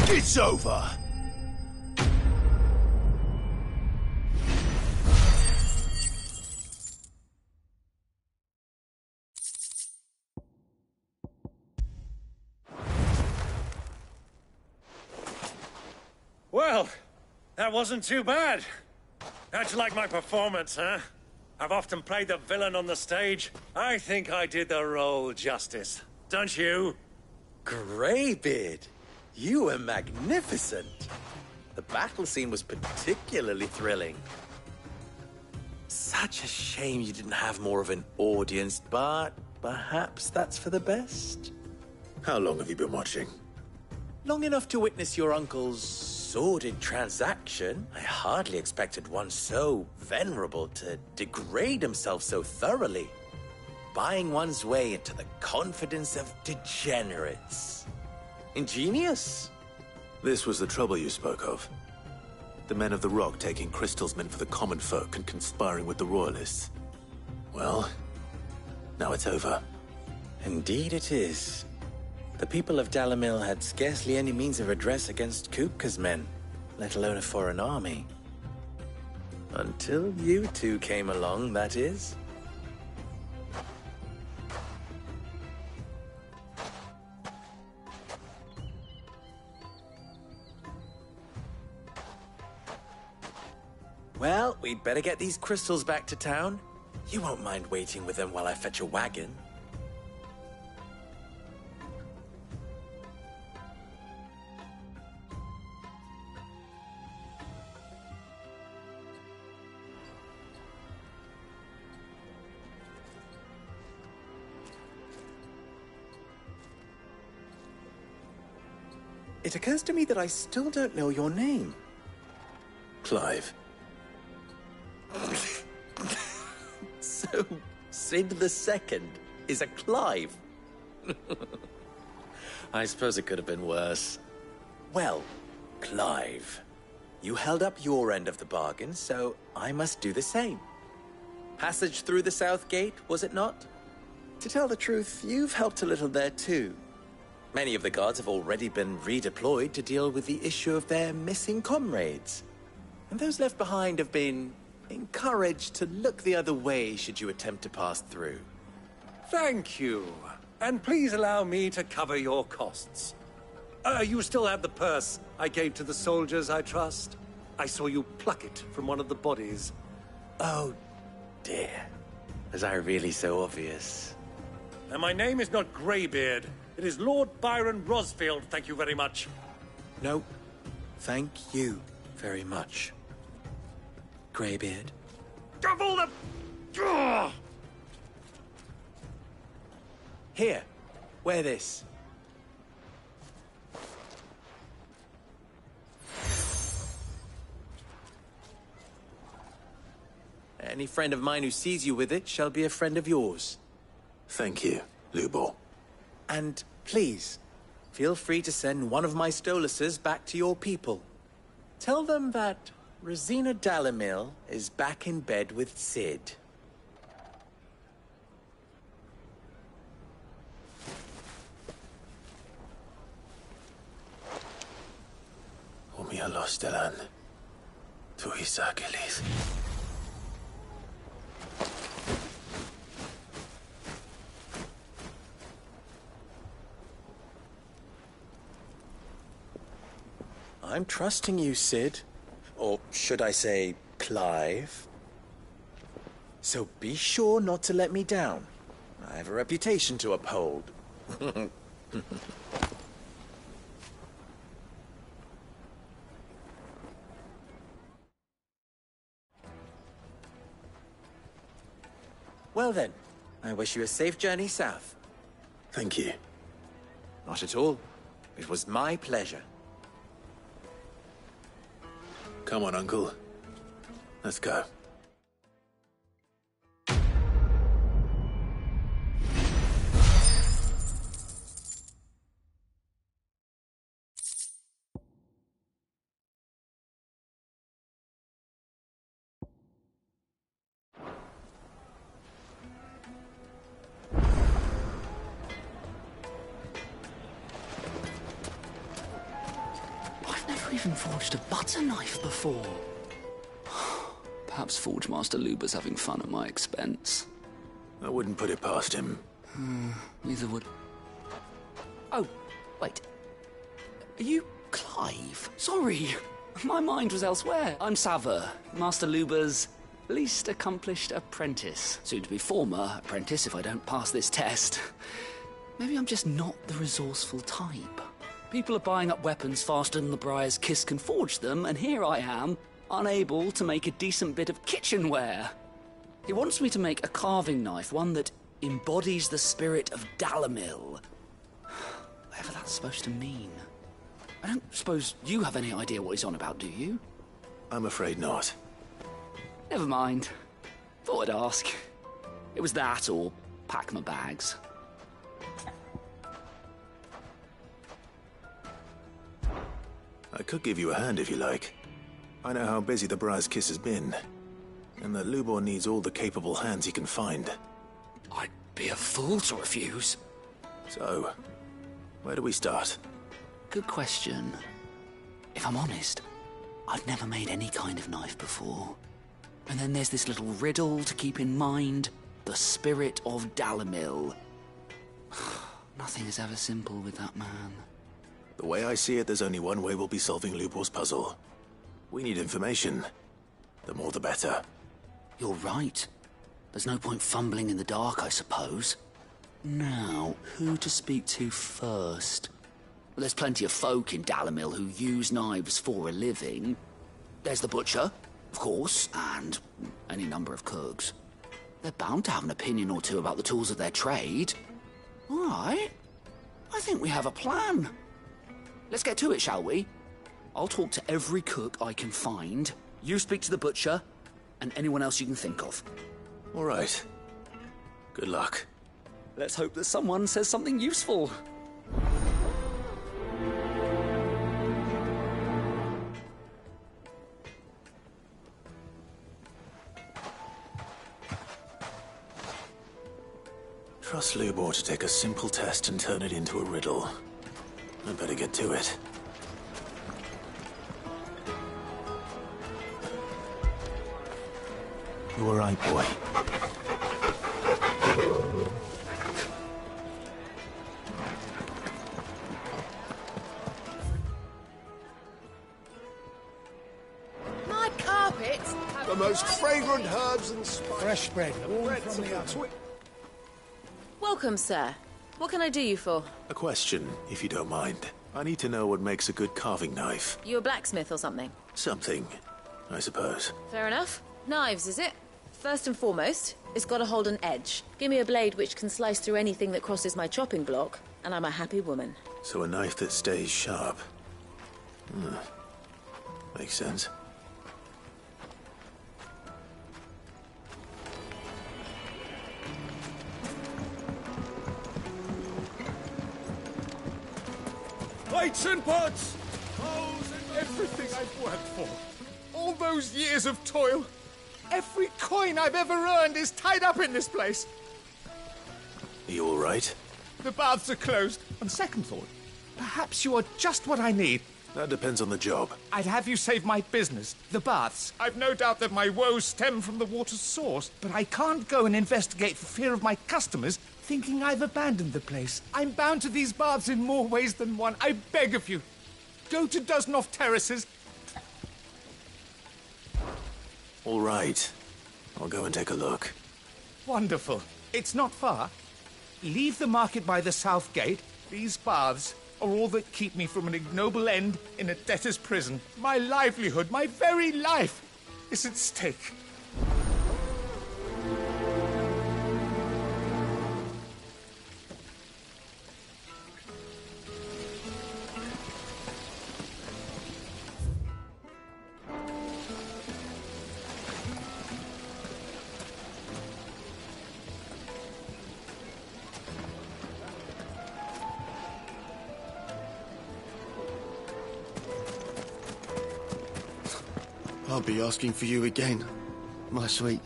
It's over! Well, that wasn't too bad. How'd you like my performance, huh? I've often played the villain on the stage. I think I did the role justice. Don't you? Greybeard, you were magnificent. The battle scene was particularly thrilling. Such a shame you didn't have more of an audience, but perhaps that's for the best. How long have you been watching? Long enough to witness your uncle's sordid transaction. I hardly expected one so venerable to degrade himself so thoroughly. Buying one's way into the confidence of degenerates. Ingenious. This was the trouble you spoke of. The men of the Rock taking Crystal's men for the common folk and conspiring with the Royalists. Well, now it's over. Indeed it is. The people of Dalamil had scarcely any means of redress against Kupka's men, let alone a foreign army. Until you two came along, that is. Well, we'd better get these crystals back to town. You won't mind waiting with them while I fetch a wagon. It occurs to me that I still don't know your name. Clive. So, Sid the Second is a Clive? I suppose it could have been worse. Well, Clive, you held up your end of the bargain, so I must do the same. Passage through the South Gate, was it not? To tell the truth, you've helped a little there too. Many of the guards have already been redeployed to deal with the issue of their missing comrades. And those left behind have been encouraged to look the other way should you attempt to pass through. Thank you. And please allow me to cover your costs. You still have the purse I gave to the soldiers, I trust? I saw you pluck it from one of the bodies. Oh, dear. Was I really so obvious? And my name is not Greybeard. It is Lord Byron Rosfield, thank you very much. No, thank you very much. Greybeard. Of all the... Ugh! Here, wear this. Any friend of mine who sees you with it shall be a friend of yours. Thank you, Lubor. And please, feel free to send one of my Stoluses back to your people. Tell them that Rosina Dalamil is back in bed with Sid. Umia Lostelan. Tu Isakelis. I'm trusting you, Sid. Or should I say, Clive? So be sure not to let me down. I have a reputation to uphold. Well then, I wish you a safe journey south. Thank you. Not at all. It was my pleasure. Come on, Uncle. Let's go. I've never even forged a butter knife before. Perhaps Forge Master Luber's having fun at my expense. I wouldn't put it past him. Neither would... Oh, wait. Are you Clive? Sorry, my mind was elsewhere. I'm Sava, Master Luber's least accomplished apprentice. Soon to be former apprentice if I don't pass this test. Maybe I'm just not the resourceful type. People are buying up weapons faster than the Briar's Kiss can forge them, and here I am, unable to make a decent bit of kitchenware. He wants me to make a carving knife, one that embodies the spirit of Dalamil. Whatever that's supposed to mean. I don't suppose you have any idea what he's on about, do you? I'm afraid not. Never mind. Thought I'd ask. It was that, or pack my bags. I could give you a hand if you like. I know how busy the Briar's Kiss has been, and that Lubor needs all the capable hands he can find. I'd be a fool to refuse. So, where do we start? Good question. If I'm honest, I've never made any kind of knife before. And then there's this little riddle to keep in mind. The spirit of Dalamil. Nothing is ever simple with that man. The way I see it, there's only one way we'll be solving Lubor's puzzle. We need information. The more the better. You're right. There's no point fumbling in the dark, I suppose. Now, who to speak to first? Well, there's plenty of folk in Dalamil who use knives for a living. There's the butcher, of course, and any number of cooks. They're bound to have an opinion or two about the tools of their trade. All right. I think we have a plan. Let's get to it, shall we? I'll talk to every cook I can find. You speak to the butcher, and anyone else you can think of. All right. Good luck. Let's hope that someone says something useful. Trust Lubor to take a simple test and turn it into a riddle. I'd better get to it. You all right, boy? My carpets have The most fragrant herbs and spices. Fresh bread, warm from the oven. Welcome, sir. What can I do you for? A question, if you don't mind. I need to know what makes a good carving knife. You a blacksmith or something? Something, I suppose. Fair enough. Knives, is it? First and foremost, it's got to hold an edge. Give me a blade which can slice through anything that crosses my chopping block, and I'm a happy woman. So a knife that stays sharp. Makes sense. Plates and pots! Everything I've worked for. All those years of toil. Every coin I've ever earned is tied up in this place. Are you all right? The baths are closed. On second thought, perhaps you are just what I need. That depends on the job. I'd have you save my business, the baths. I've no doubt that my woes stem from the water's source, but I can't go and investigate for fear of my customers thinking I've abandoned the place. I'm bound to these baths in more ways than one. I beg of you. Go to Dusnoff Terraces. All right. I'll go and take a look. Wonderful. It's not far. Leave the market by the south gate. These baths are all that keep me from an ignoble end in a debtor's prison. My livelihood, my very life, is at stake. I'll be asking for you again, my sweet.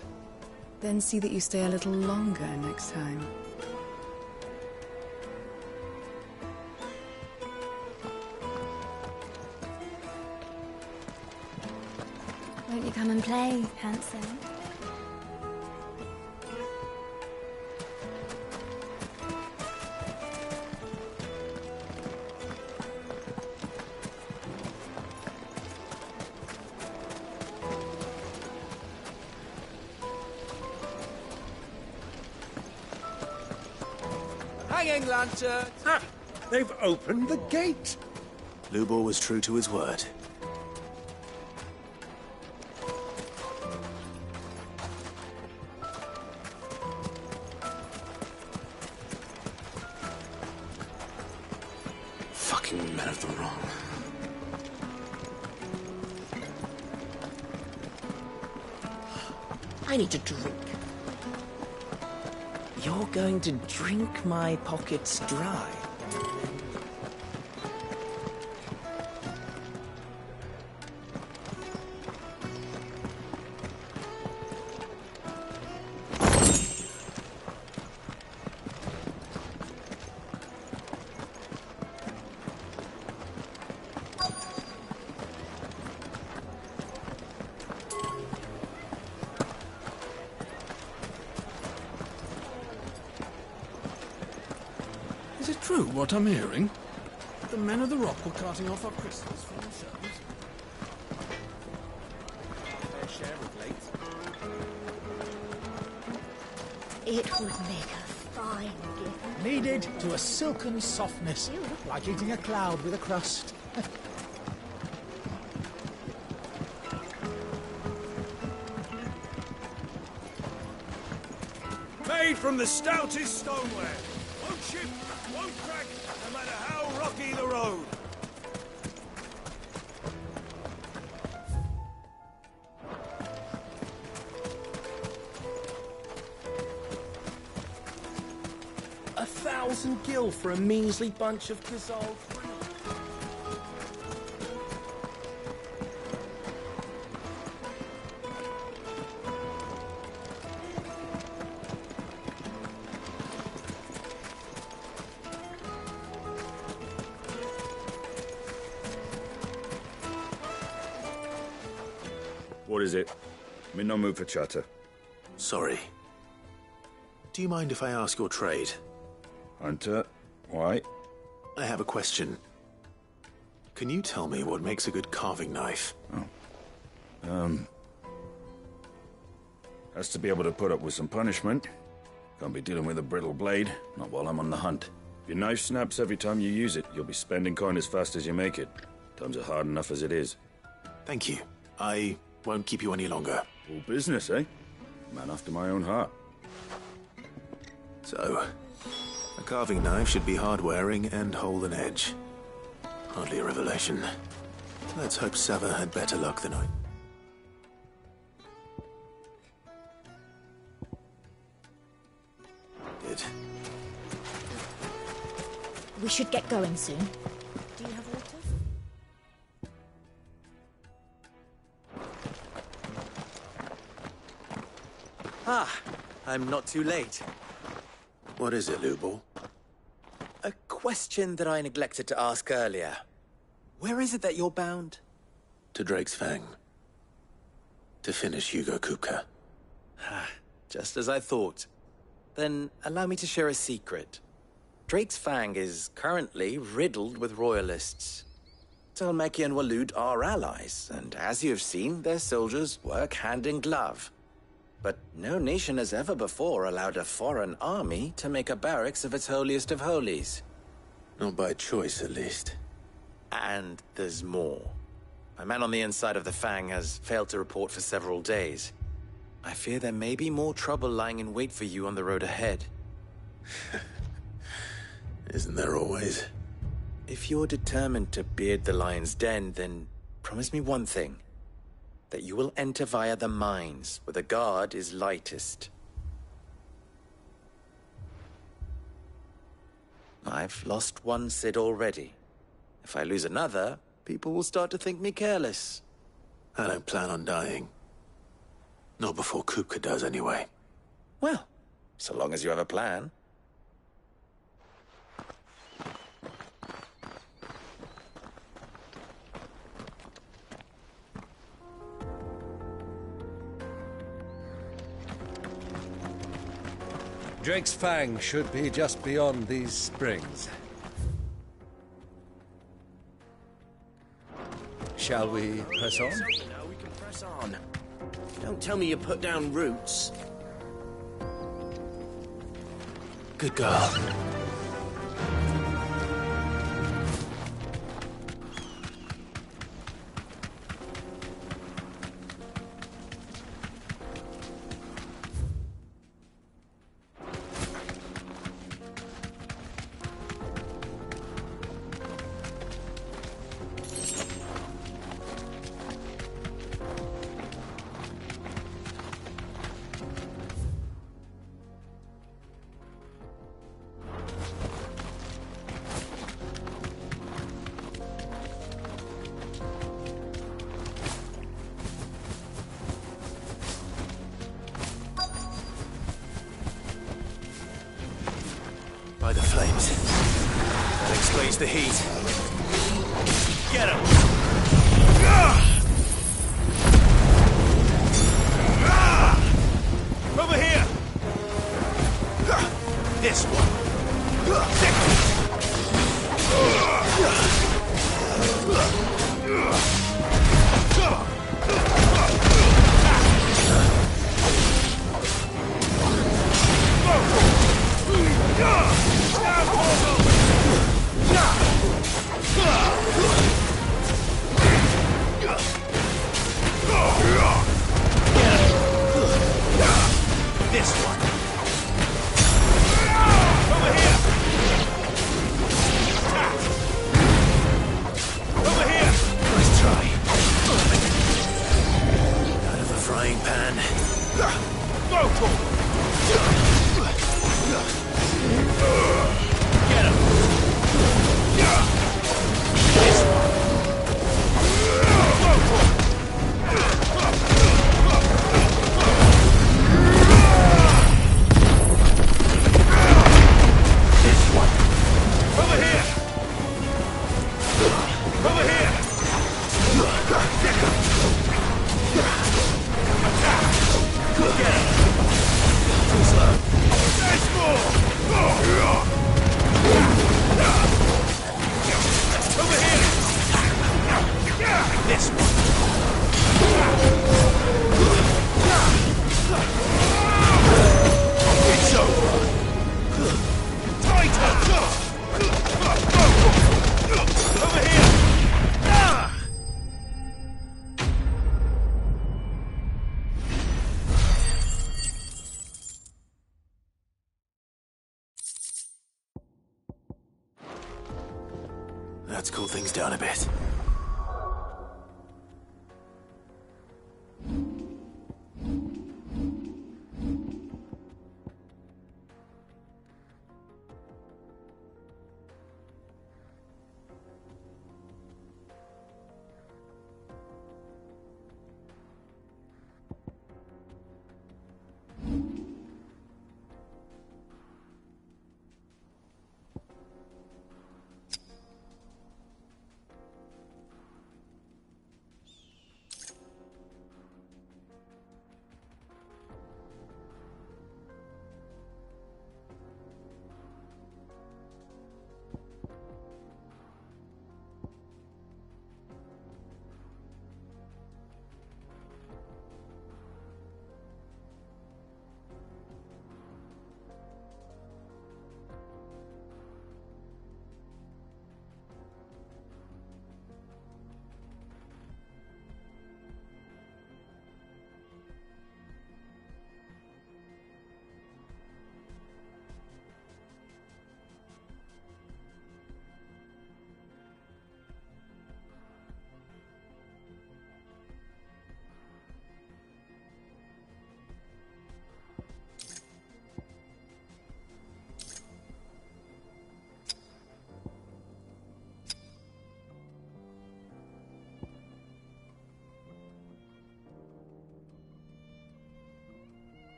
Then see that you stay a little longer next time. Won't you come and play, handsome? Hanging lantern! Ah, they've opened the gate! Lubor was true to his word. Fucking men of the wrong. I need to drink. You're going to drink my pockets dry. Is it true what I'm hearing? The men of the rock were carting off our crystals for themselves? Their share of late. It would make a fine gift. Kneaded to a silken softness, like eating a cloud with a crust. Made from the stoutest stoneware. Won't chip, won't crack, no matter how rocky the road. $1,000 for a measly bunch of dissolved fruit. What is it? I'm in no mood for chatter. Sorry. Do you mind if I ask your trade? Hunter, why? I have a question. Can you tell me what makes a good carving knife? Has to be able to put up with some punishment. Can't be dealing with a brittle blade, not while I'm on the hunt. If your knife snaps every time you use it, you'll be spending coin as fast as you make it. Times are hard enough as it is. Thank you. I won't keep you any longer. All business, eh? Man after my own heart. So, a carving knife should be hard-wearing and hold an edge. Hardly a revelation. Let's hope Sava had better luck than I. Did. We should get going soon. Do you have water? Ah, I'm not too late. What is it, Lubor? A question that I neglected to ask earlier. Where is it that you're bound? To Drake's Fang. To finish Hugo Kupka. Just as I thought. Then allow me to share a secret. Drake's Fang is currently riddled with royalists. Talmeki and Waloed are allies, and as you have seen, their soldiers work hand in glove. But no nation has ever before allowed a foreign army to make a barracks of its holiest of holies. Not by choice, at least. And there's more. My man on the inside of the Fang has failed to report for several days. I fear there may be more trouble lying in wait for you on the road ahead. Isn't there always? If you're determined to beard the lion's den, then promise me one thing. That you will enter via the mines, where the guard is lightest. I've lost one Cid already. If I lose another, people will start to think me careless. I don't plan on dying. Not before Kupka does, anyway. Well, so long as you have a plan. Drake's Fang should be just beyond these springs. Shall we press on? Now we can press on. Don't tell me you put down roots. Good girl. By the flames. That explains the heat. Get him! Over here! This one. This one. Over here. Over here. Nice try. Out of the frying pan. Go for it. Get him. This one. Go for it. Over here! Over here! Get him! Too slow. There's more! Over here! This one! It's over! Tighter! Over here! Let's cool things down a bit.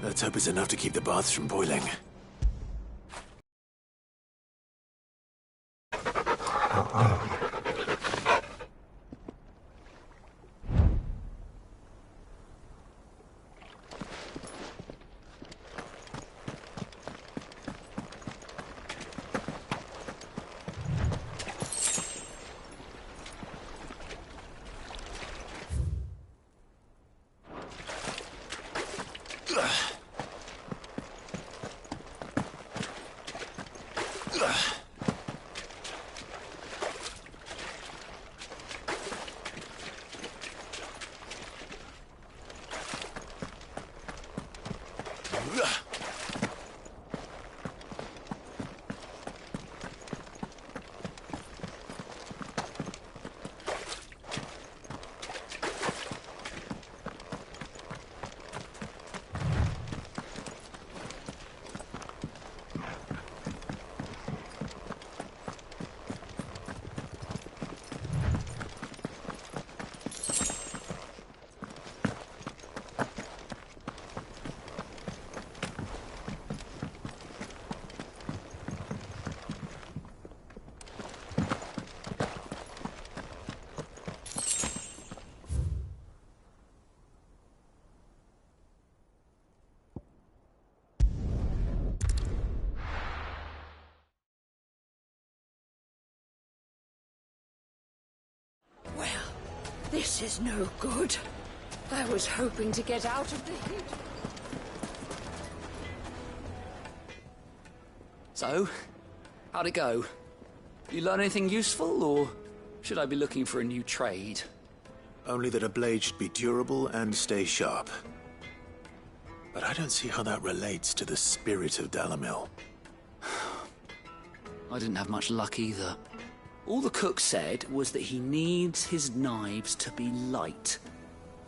Let's hope it's enough to keep the baths from boiling. This is no good. I was hoping to get out of the heat. So, how'd it go? You learn anything useful, or should I be looking for a new trade? Only that a blade should be durable and stay sharp. But I don't see how that relates to the spirit of Dalamil. I didn't have much luck either. All the cook said was that he needs his knives to be light.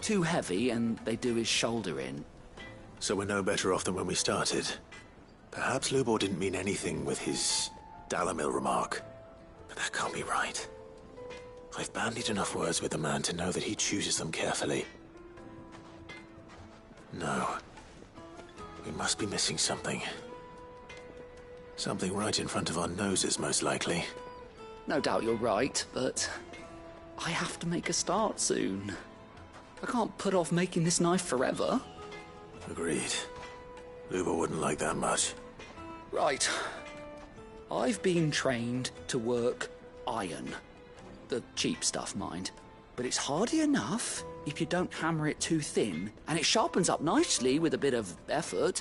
Too heavy and they do his shoulder in. So we're no better off than when we started. Perhaps Lubor didn't mean anything with his Dalamil remark. But that can't be right. I've bandied enough words with the man to know that he chooses them carefully. No. We must be missing something. Something right in front of our noses, most likely. No doubt you're right, but I have to make a start soon. I can't put off making this knife forever. Agreed. Lubor wouldn't like that much. Right. I've been trained to work iron. The cheap stuff, mind. But it's hardy enough if you don't hammer it too thin, and it sharpens up nicely with a bit of effort.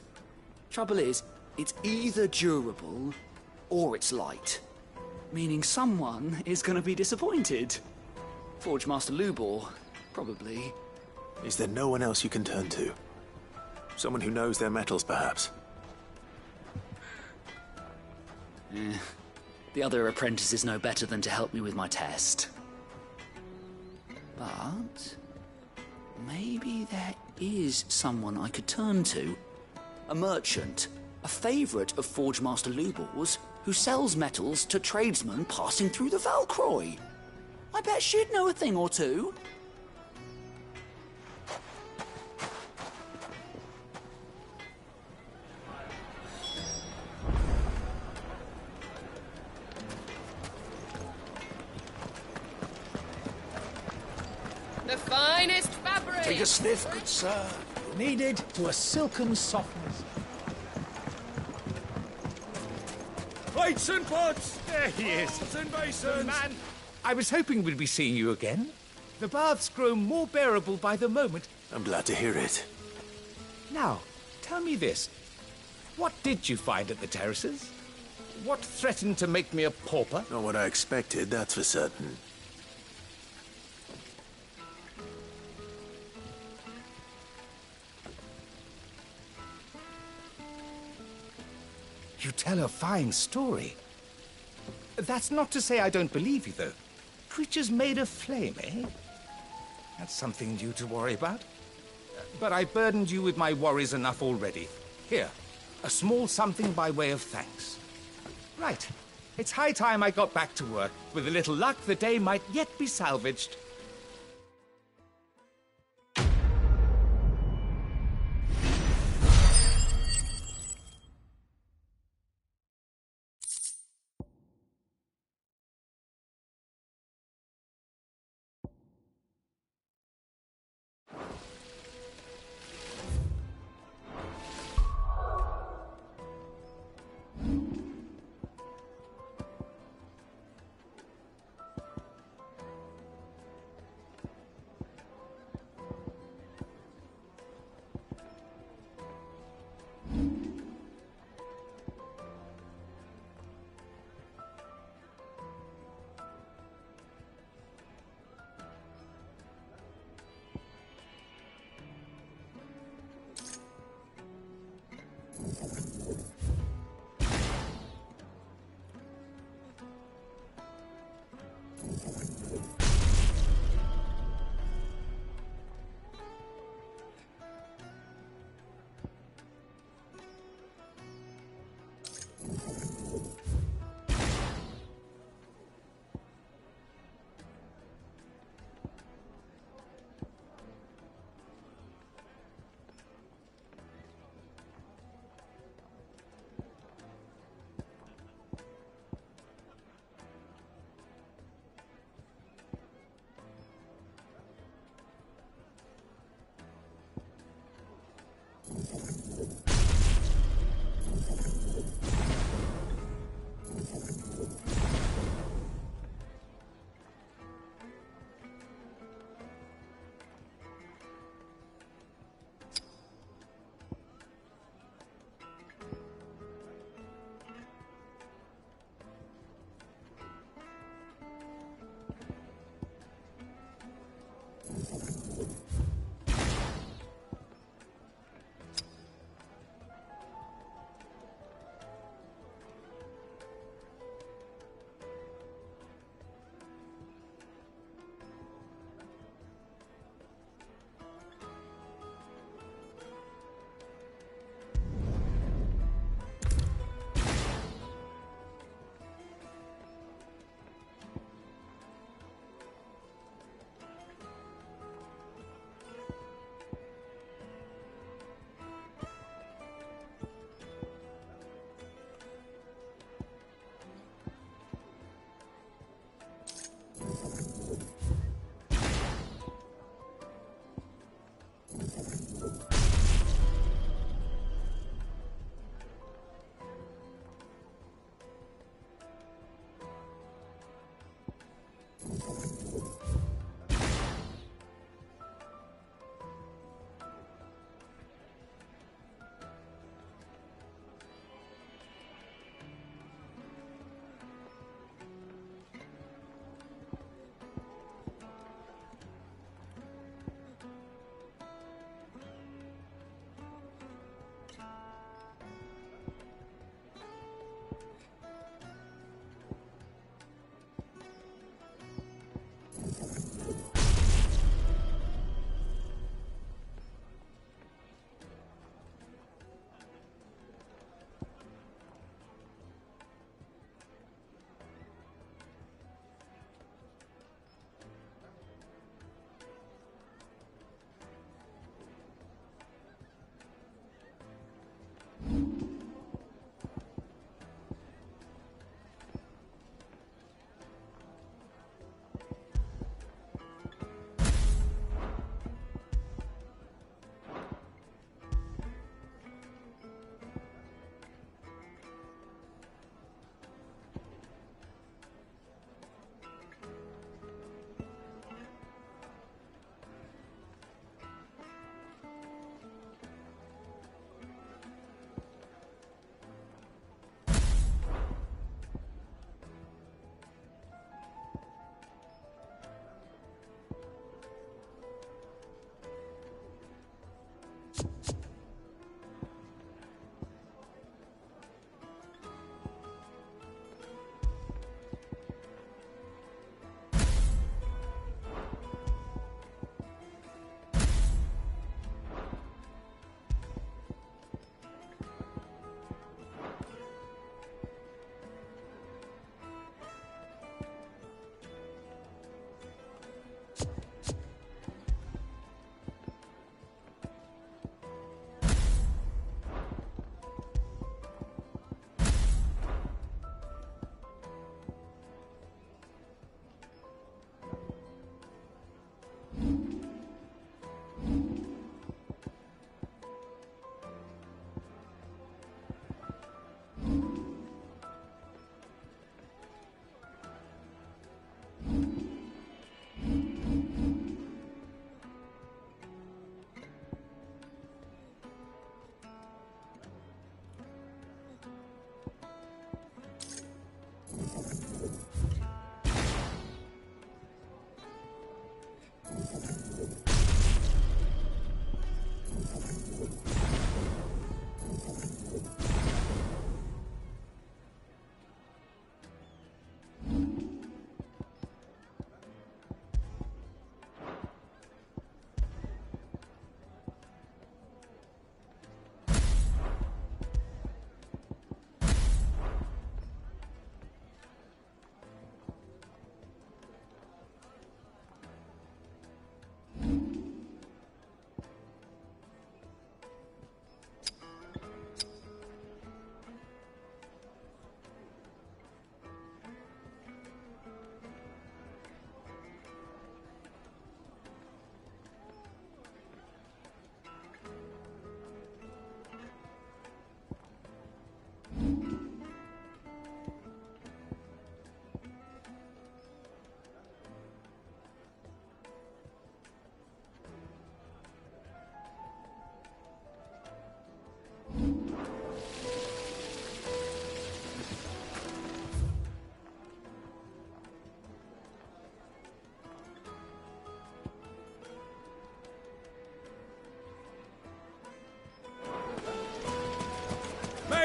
Trouble is, it's either durable or it's light. Meaning someone is going to be disappointed. Forge Master Lubor, probably. Is there no one else you can turn to? Someone who knows their metals, perhaps? The other apprentice is no better than to help me with my test. But maybe there is someone I could turn to. A merchant, a favourite of Forge Master Lubor's, who sells metals to tradesmen passing through the Valcroy. I bet she'd know a thing or two. The finest fabric! Take a sniff, good sir. Kneaded to a silken softness. Plates and pots! There he is. Pots and basins! Man, I was hoping we'd be seeing you again. The baths grow more bearable by the moment. I'm glad to hear it. Now, tell me this. What did you find at the terraces? What threatened to make me a pauper? Not what I expected, that's for certain. You tell a fine story. That's not to say I don't believe you, though. Creatures made of flame, eh? That's something new to worry about. But I burdened you with my worries enough already. Here, a small something by way of thanks. Right. It's high time I got back to work. With a little luck, the day might yet be salvaged.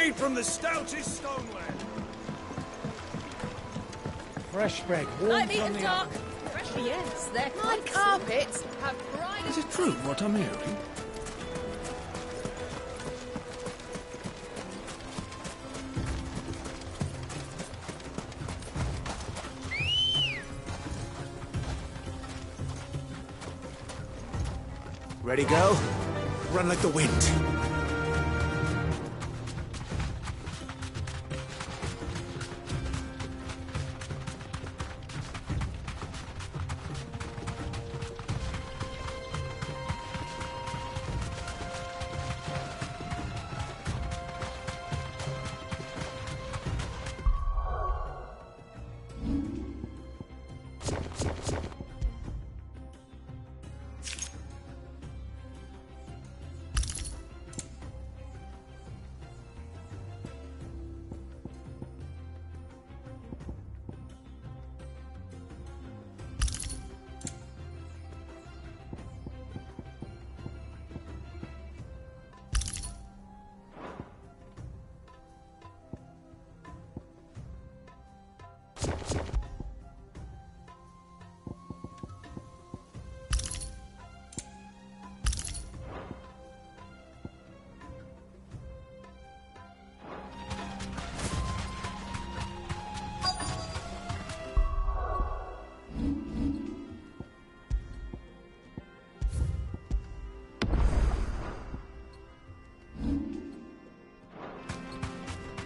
made from the stoutest stoneware. Fresh bread, warm Light meat from and the dark. oven. Fresh, yes, they're My quite carpets have bright... Is it true what I'm hearing? Ready, go? Run like the wind.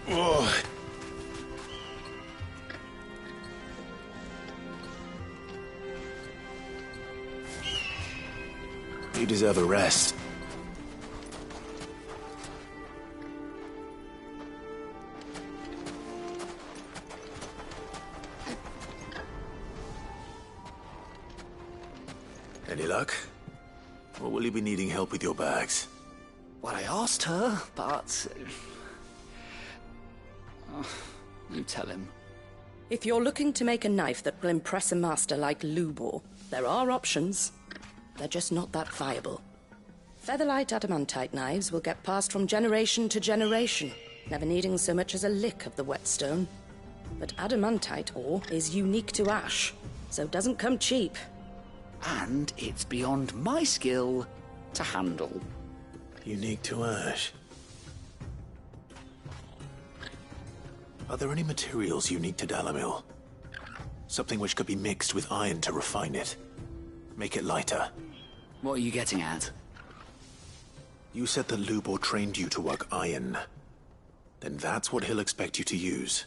Oh. You deserve a rest. Any luck? Or will you be needing help with your bags? Well, I asked her, but... you tell him. If you're looking to make a knife that will impress a master like Lubor, there are options. They're just not that viable. Featherlight adamantite knives will get passed from generation to generation, never needing so much as a lick of the whetstone. But adamantite ore is unique to ash, so doesn't come cheap. And it's beyond my skill to handle. Unique to ash. Are there any materials unique to Dalamil? Something which could be mixed with iron to refine it. Make it lighter. What are you getting at? You said that Lubor trained you to work iron. Then that's what he'll expect you to use.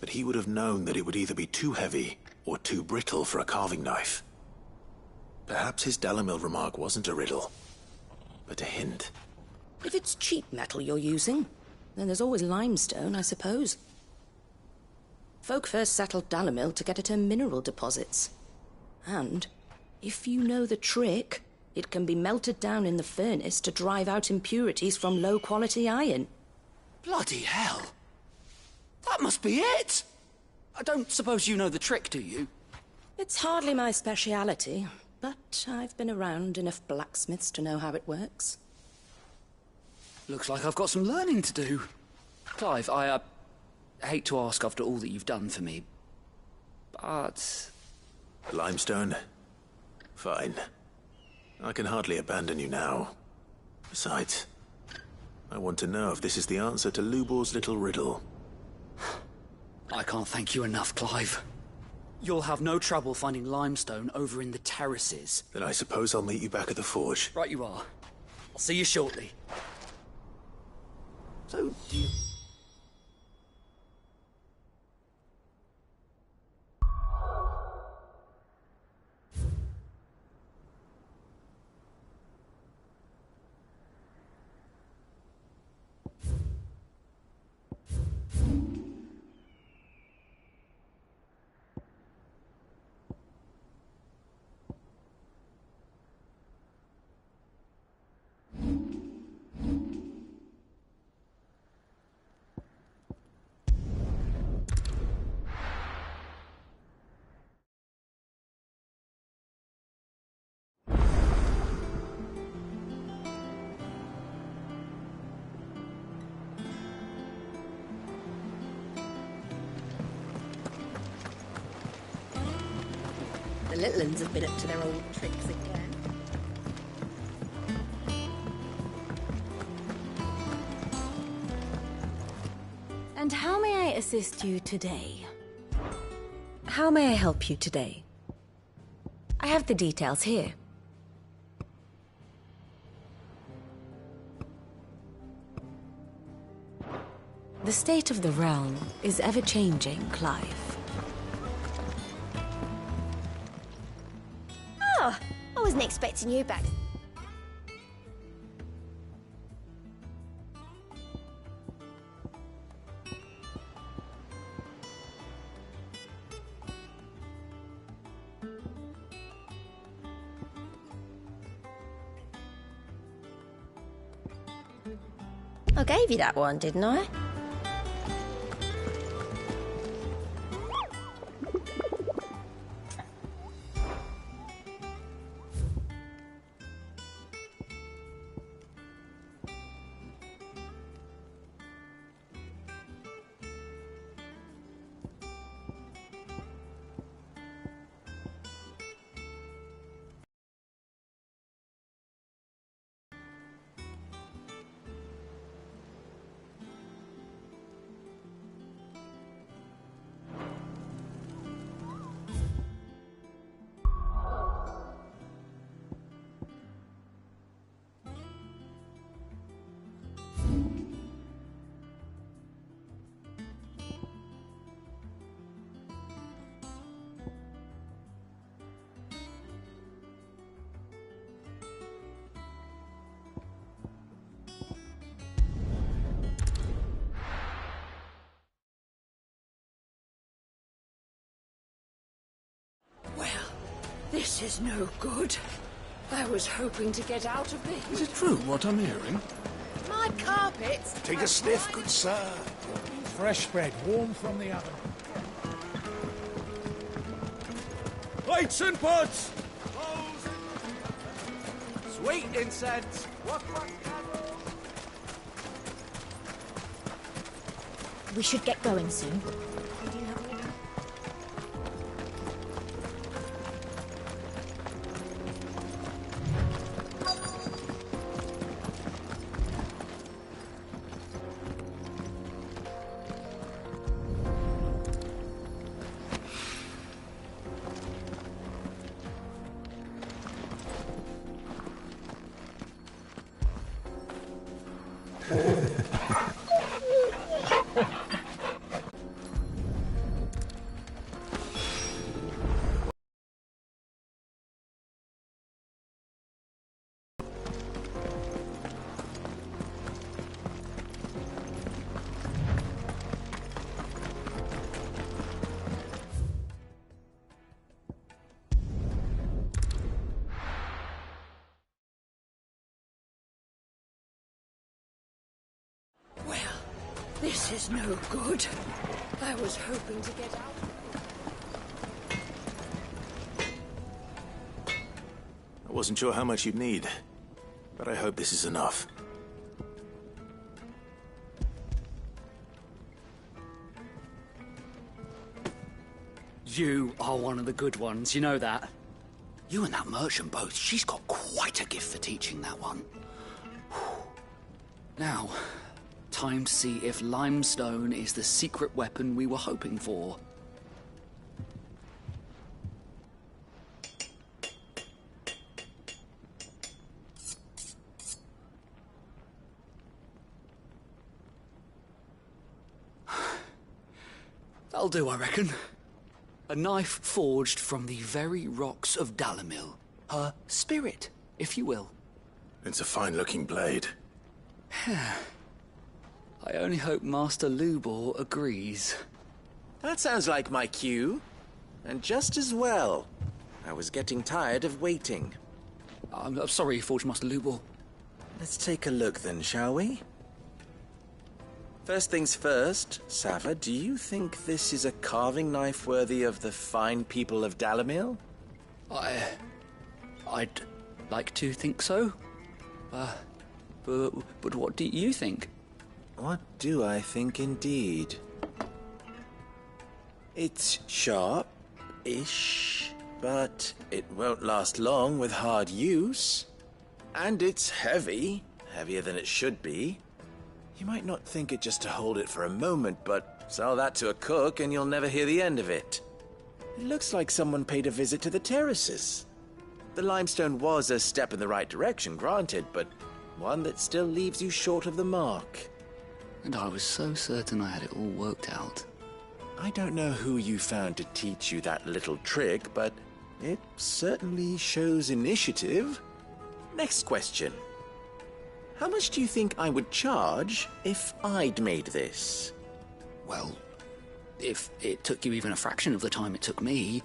But he would have known that it would either be too heavy or too brittle for a carving knife. Perhaps his Dalamil remark wasn't a riddle, but a hint. If it's cheap metal you're using, then there's always limestone, I suppose. Folk first settled Dalamil to get at her mineral deposits. And, if you know the trick, it can be melted down in the furnace to drive out impurities from low-quality iron. Bloody hell! That must be it! I don't suppose you know the trick, do you? It's hardly my speciality, but I've been around enough blacksmiths to know how it works. Looks like I've got some learning to do. Clive, I hate to ask after all that you've done for me, but... Limestone? Fine. I can hardly abandon you now. Besides, I want to know if this is the answer to Lubor's little riddle. I can't thank you enough, Clive. You'll have no trouble finding limestone over in the terraces. Then I suppose I'll meet you back at the forge. Right you are. I'll see you shortly. So, do you... little uns have been up to their old tricks again. And how may I assist you today? How may I help you today? I have the details here. The state of the realm is ever-changing, Clive. Oh, I wasn't expecting you back. I gave you that one, didn't I? This is no good. I was hoping to get out of this. Is it true what I'm hearing? My carpets! Take a sniff, good sir. Fresh bread, warm from the oven. Lights and pots! Sweet incense! We should get going soon. This is no good. I was hoping to get out. I wasn't sure how much you'd need, but I hope this is enough. You are one of the good ones, you know that? You and that merchant both, she's got quite a gift for teaching that one. Now, time to see if limestone is the secret weapon we were hoping for. That'll do, I reckon. A knife forged from the very rocks of Dalamil. Her spirit, if you will. It's a fine-looking blade. I only hope Master Lubor agrees. That sounds like my cue. And just as well. I was getting tired of waiting. I'm sorry, Forge Master Lubor. Let's take a look then, shall we? First things first, Sava, do you think this is a carving knife worthy of the fine people of Dalamil? I'd like to think so. But what do you think? What do I think indeed? It's sharp-ish, but it won't last long with hard use. And it's heavy, heavier than it should be. You might not think it just to hold it for a moment, but sell that to a cook and you'll never hear the end of it. It looks like someone paid a visit to the terraces. The limestone was a step in the right direction, granted, but one that still leaves you short of the mark. And I was so certain I had it all worked out. I don't know who you found to teach you that little trick, but it certainly shows initiative. Next question. How much do you think I would charge if I'd made this? Well, if it took you even a fraction of the time it took me,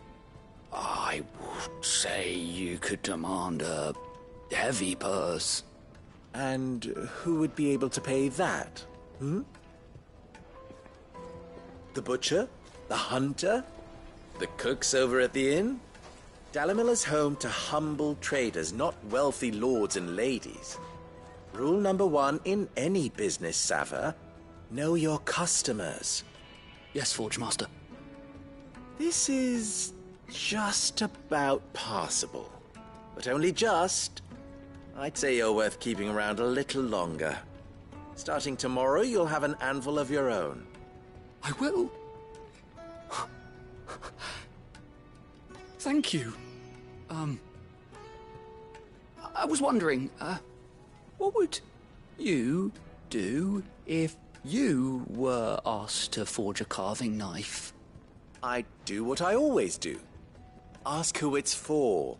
I would say you could demand a heavy purse. And who would be able to pay that? The butcher? The hunter? The cooks over at the inn? Dalimil is home to humble traders, not wealthy lords and ladies. Rule number 1 in any business, Sava: know your customers. Yes, Forge Master. This is just about passable. But only just. I'd say you're worth keeping around a little longer. Starting tomorrow, you'll have an anvil of your own. I will. Thank you. I was wondering, what would you do if you were asked to forge a carving knife? I'd do what I always do. Ask who it's for.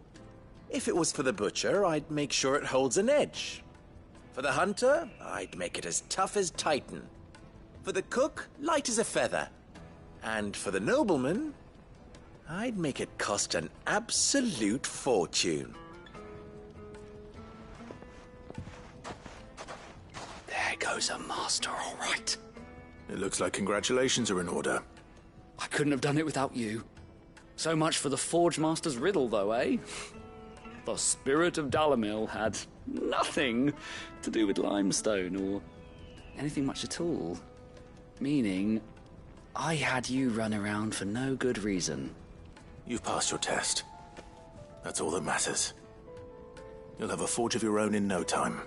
If it was for the butcher, I'd make sure it holds an edge. For the hunter, I'd make it as tough as Titan. For the cook, light as a feather. And for the nobleman, I'd make it cost an absolute fortune. There goes a master, all right. It looks like congratulations are in order. I couldn't have done it without you. So much for the Forge Master's riddle, though, eh? The spirit of Dalimil had nothing to do with limestone or anything much at all. Meaning, I had you run around for no good reason. You've passed your test. That's all that matters. You'll have a forge of your own in no time.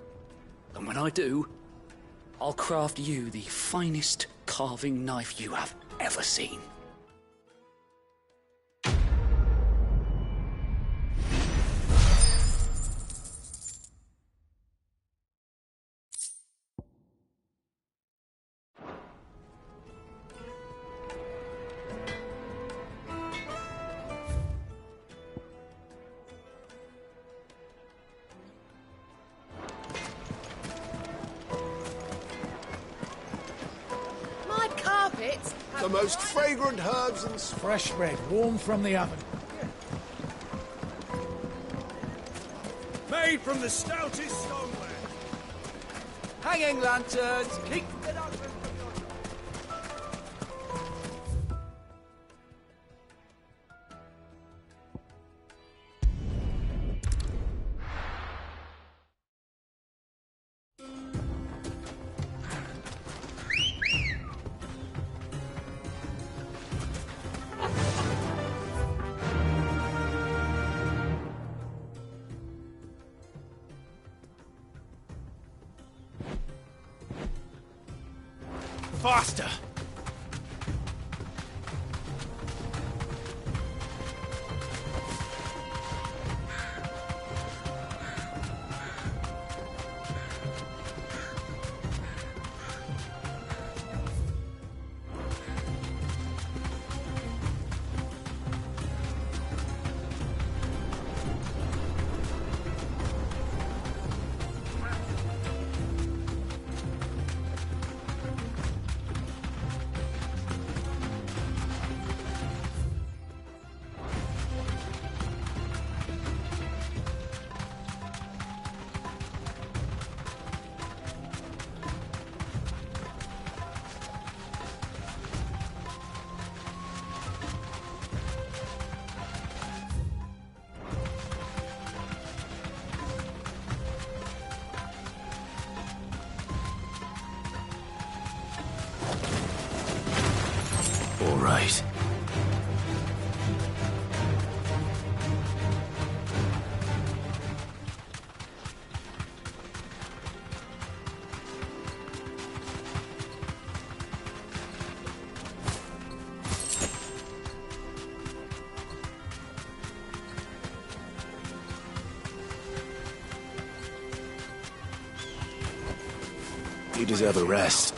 And when I do, I'll craft you the finest carving knife you have ever seen. The most fragrant herbs and fresh bread, warm from the oven. Made from the stoutest stoneware. Hanging lanterns, keep it up. Faster! All right. deserve a rest.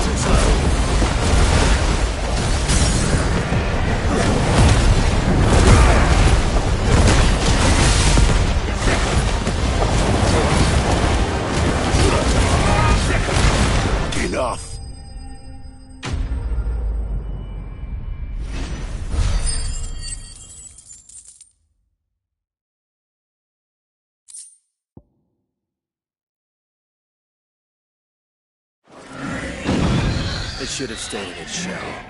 Too slow. It should have stayed in its shell.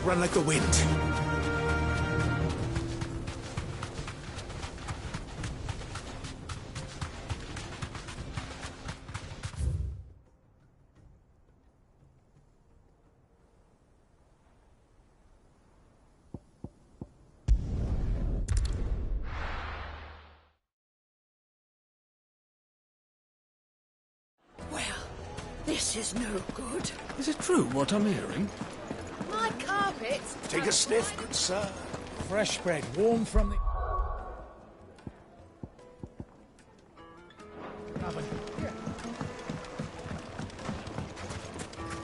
Run like the wind. Well, this is no good. Is it true what I'm hearing? My carpet. Take a sniff, good sir. Fresh bread, warm from the... oven.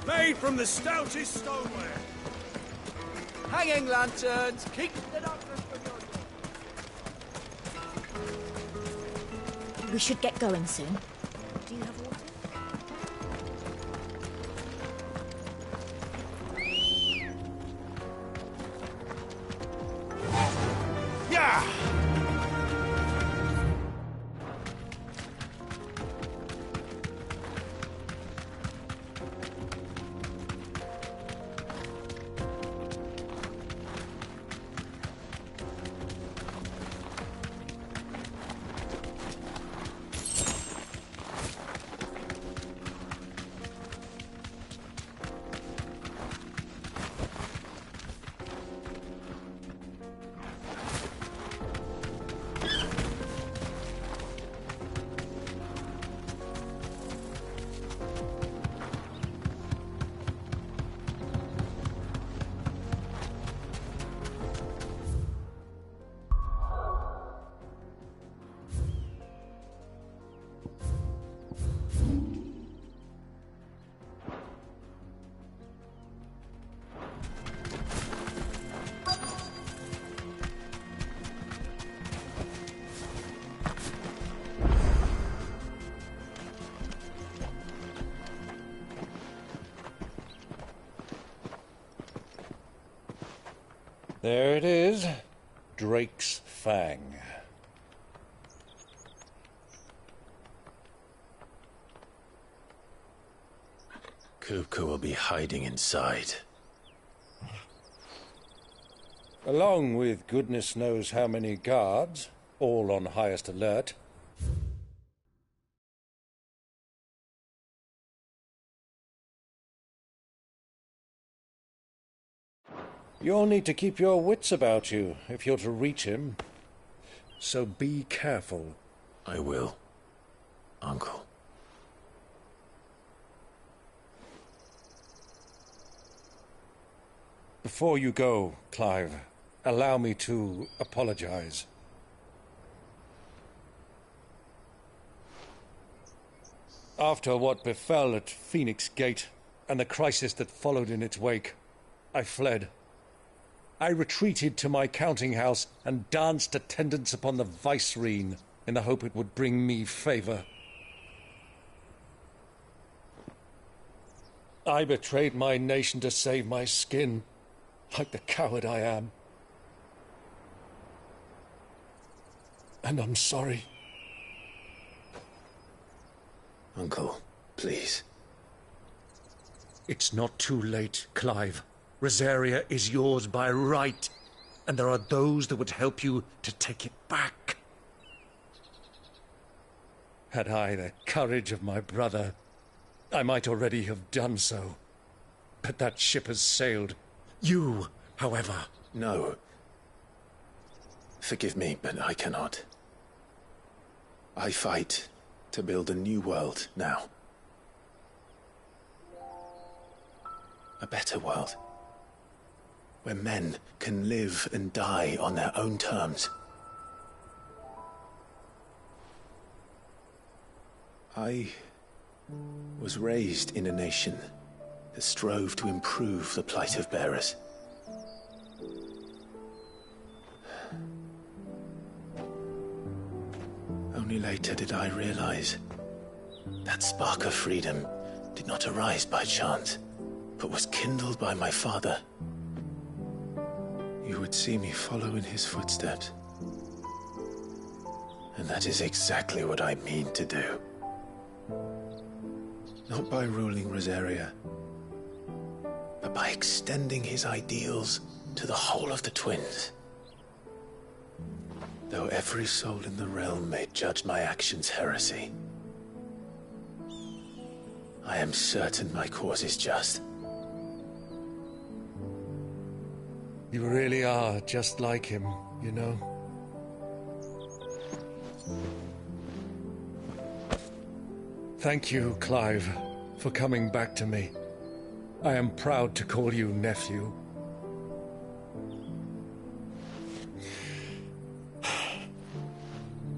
Made from the stoutest stoneware. Hanging lanterns, keep the doctors from your We should get going soon. Do you have water? Yeah! There it is. Drake's Fang. Kupka will be hiding inside. Along with goodness knows how many guards, all on highest alert. You'll need to keep your wits about you if you're to reach him. So be careful. I will, Uncle. Before you go, Clive, allow me to apologize. After what befell at Phoenix Gate and the crisis that followed in its wake, I fled. I retreated to my counting house and danced attendance upon the vicereine in the hope it would bring me favor. I betrayed my nation to save my skin, like the coward I am. And I'm sorry. Uncle, please. It's not too late, Clive. Rosaria is yours by right, and there are those that would help you to take it back. Had I the courage of my brother, I might already have done so. But that ship has sailed. You, however... No. Forgive me, but I cannot. I fight to build a new world now. A better world. Where men can live and die on their own terms. I was raised in a nation that strove to improve the plight of bearers. Only later did I realize that spark of freedom did not arise by chance, but was kindled by my father. You would see me follow in his footsteps. And that is exactly what I mean to do. Not by ruling Rosaria, but by extending his ideals to the whole of the twins. Though every soul in the realm may judge my actions heresy, I am certain my cause is just. You really are just like him, you know. Thank you, Clive, for coming back to me. I am proud to call you nephew.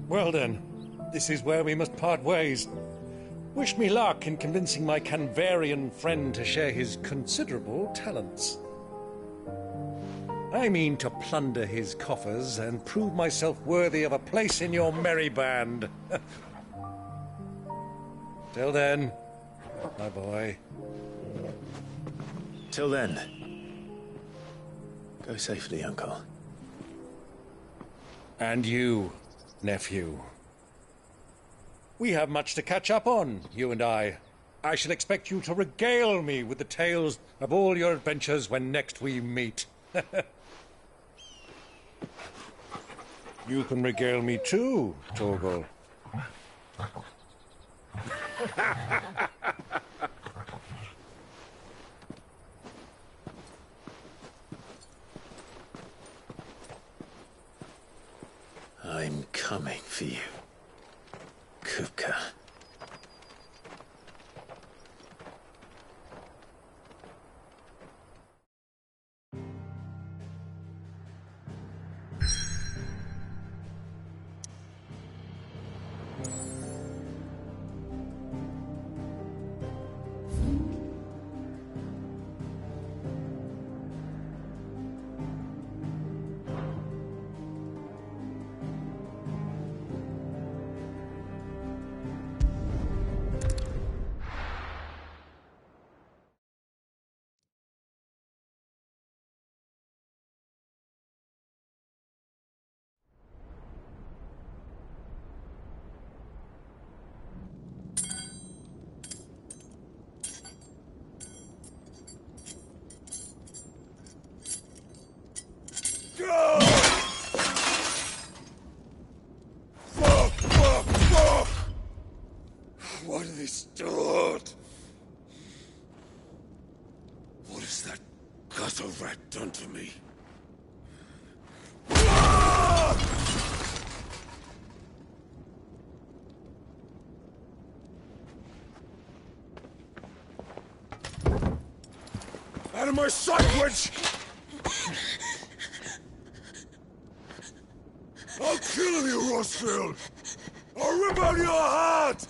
Well then, this is where we must part ways. Wish me luck in convincing my Canvarian friend to share his considerable talents. I mean to plunder his coffers and prove myself worthy of a place in your merry band. Till then, my boy. Till then, go safely, Uncle. And you, nephew. We have much to catch up on, you and I. I shall expect you to regale me with the tales of all your adventures when next we meet. You can regale me too, Torgal. I'm coming for you, Kupka. has that gutter rat done to me? Out of my sight, witch! I'll kill you, Rossfield! I'll rip out your heart!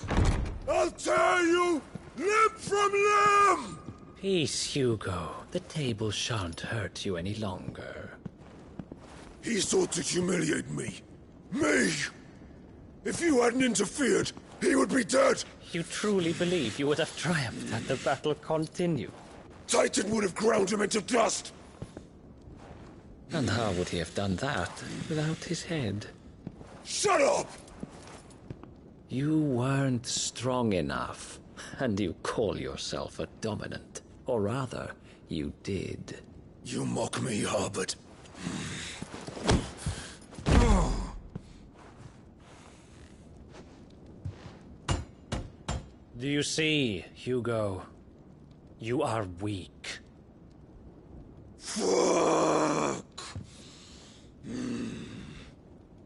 I'll tear you limb from limb! Peace, Hugo. The table shan't hurt you any longer. He sought to humiliate me. Me! If you hadn't interfered, he would be dead! You truly believe you would have triumphed had the battle continued? Titan would have ground him into dust! And how would he have done that without his head? Shut up! You weren't strong enough, and you call yourself a dominant. Or rather, you did. You mock me, Harbert. Do you see, Hugo? You are weak. Fuck!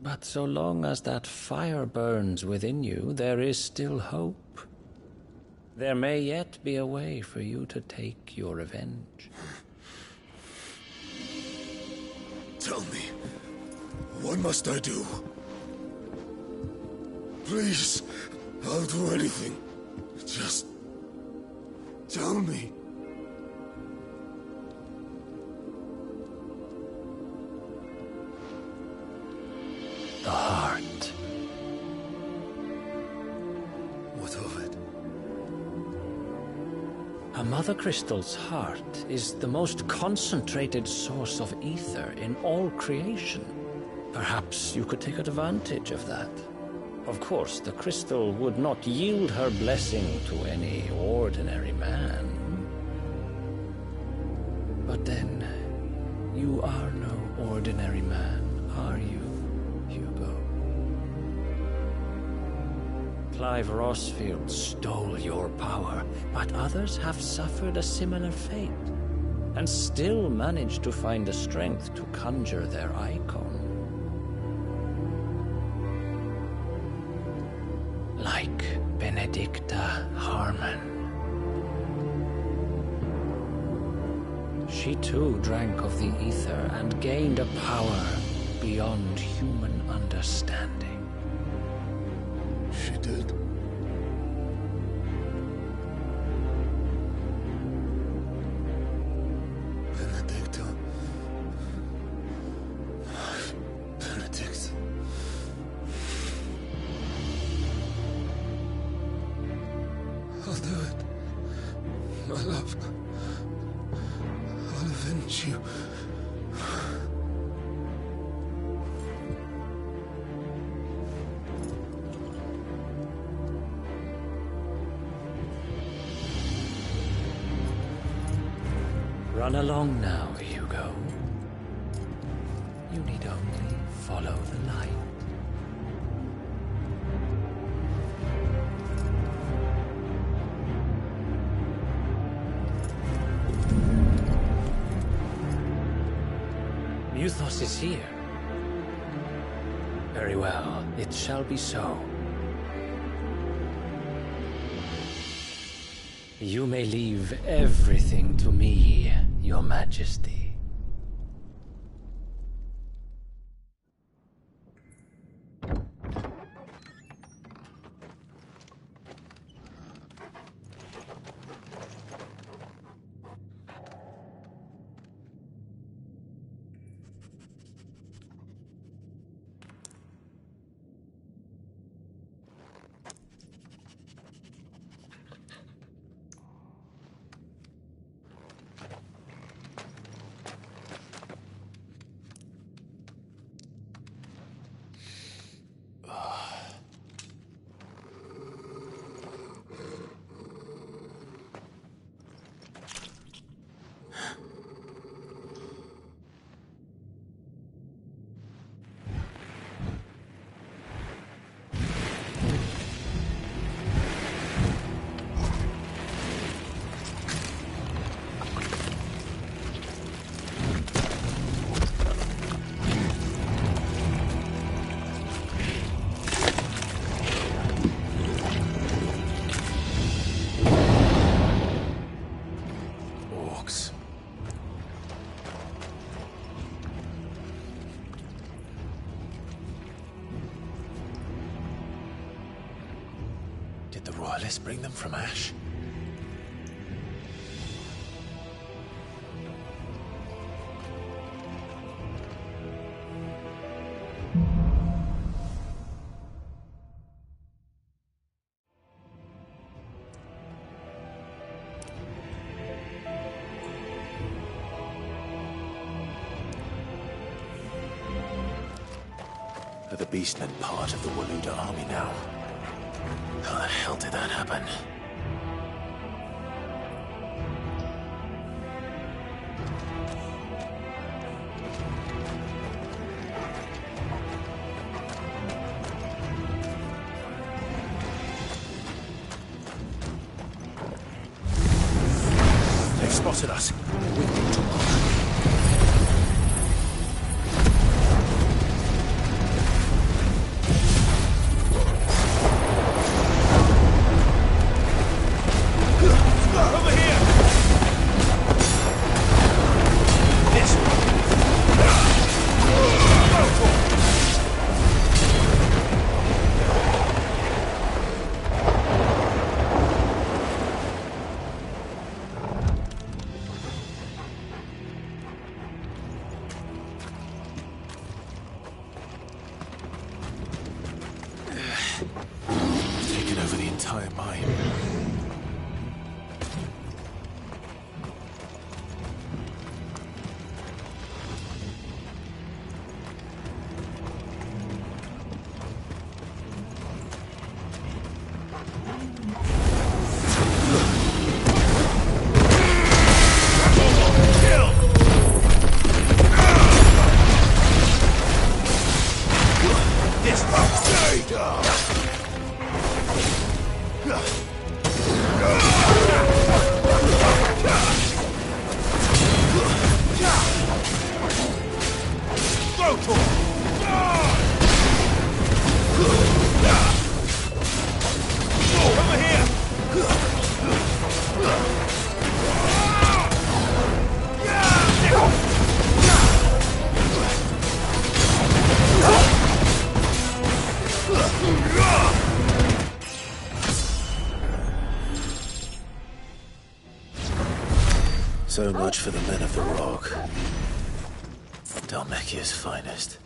But so long as that fire burns within you, there is still hope. There may yet be a way for you to take your revenge. Tell me, what must I do? Please, I'll do anything. Just tell me. The heart. What of it? A Mother Crystal's heart is the most concentrated source of ether in all creation. Perhaps you could take advantage of that. Of course, the crystal would not yield her blessing to any ordinary man. But then, you are no ordinary man, are you, Hugo? Clive Rossfield stole your power, but others have suffered a similar fate, and still managed to find the strength to conjure their icon. Like Benedicta Harmon. She too drank of the ether and gained a power beyond human understanding. She did. Benedicta. Benedict. I'll do it. My love. I'll avenge you. Run along now, Hugo. You need only follow the light. Muthos is here. Very well, it shall be so. You may leave everything to me, Your Majesty. the royalists bring them from Ash? Are the beastmen part of the Waluda army now? How the hell did that happen? They've spotted us. We've been to mark. Taken over the entire mine. So much for the men of the Rock. Dhalmekia's finest.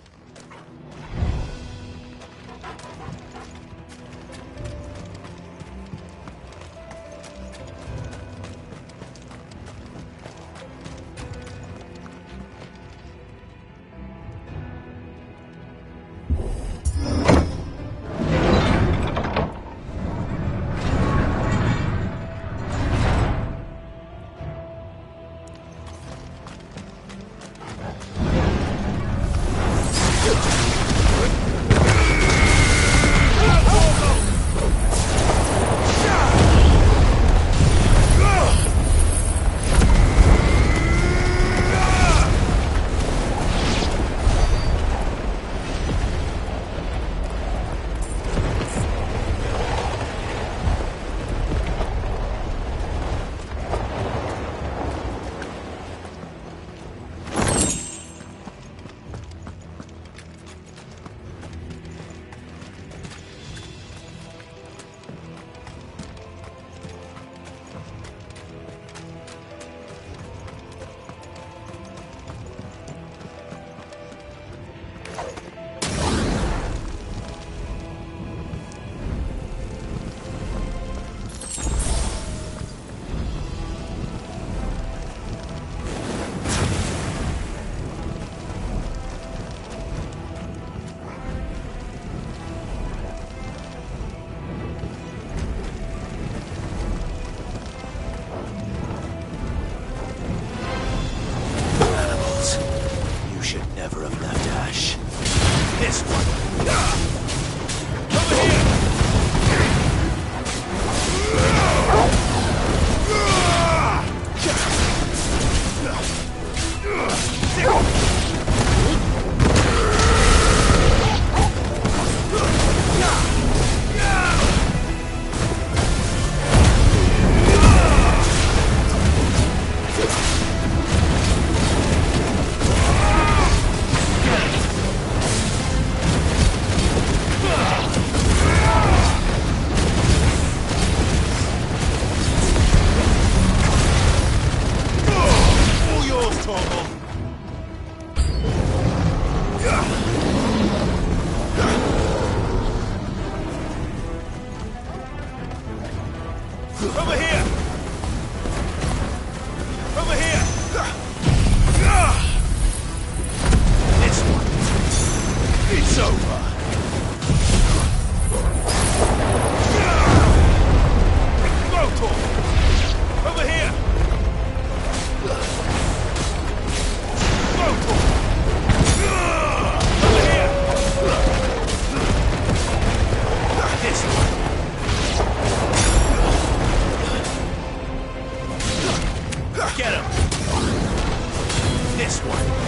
This one.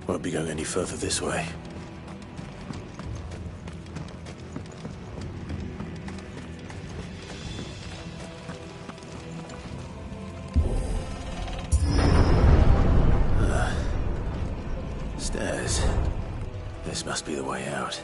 Won't be going any further this way. Stairs. This must be the way out.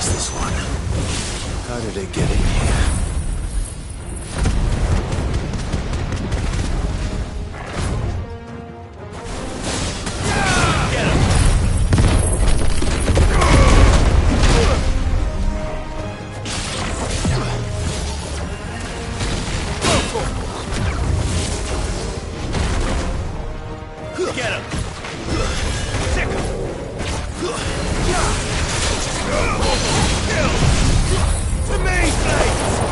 This one. How did it get in here? Get him! Sick him! The main blades!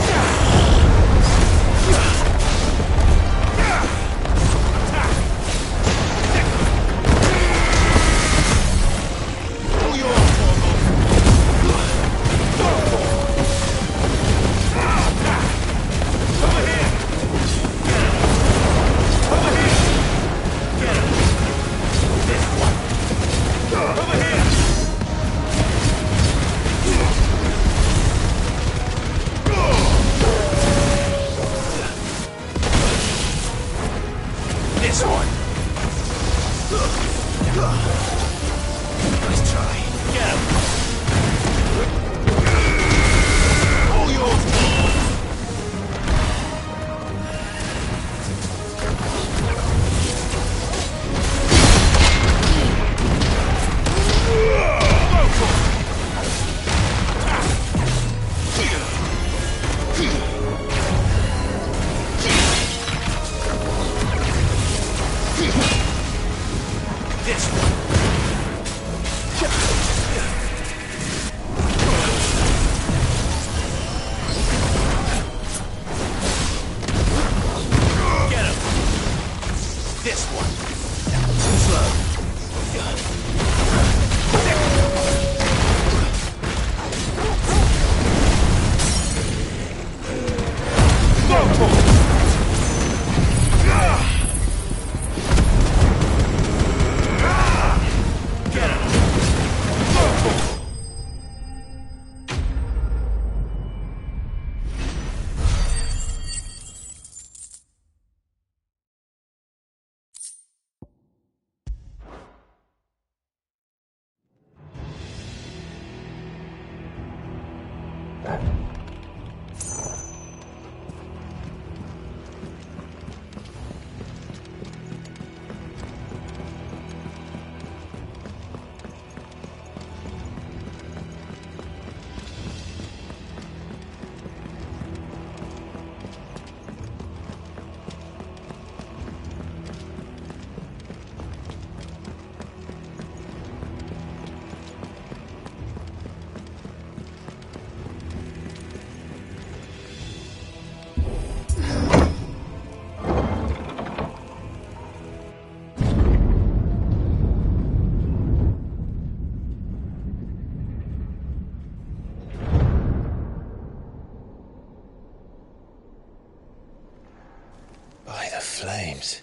flames.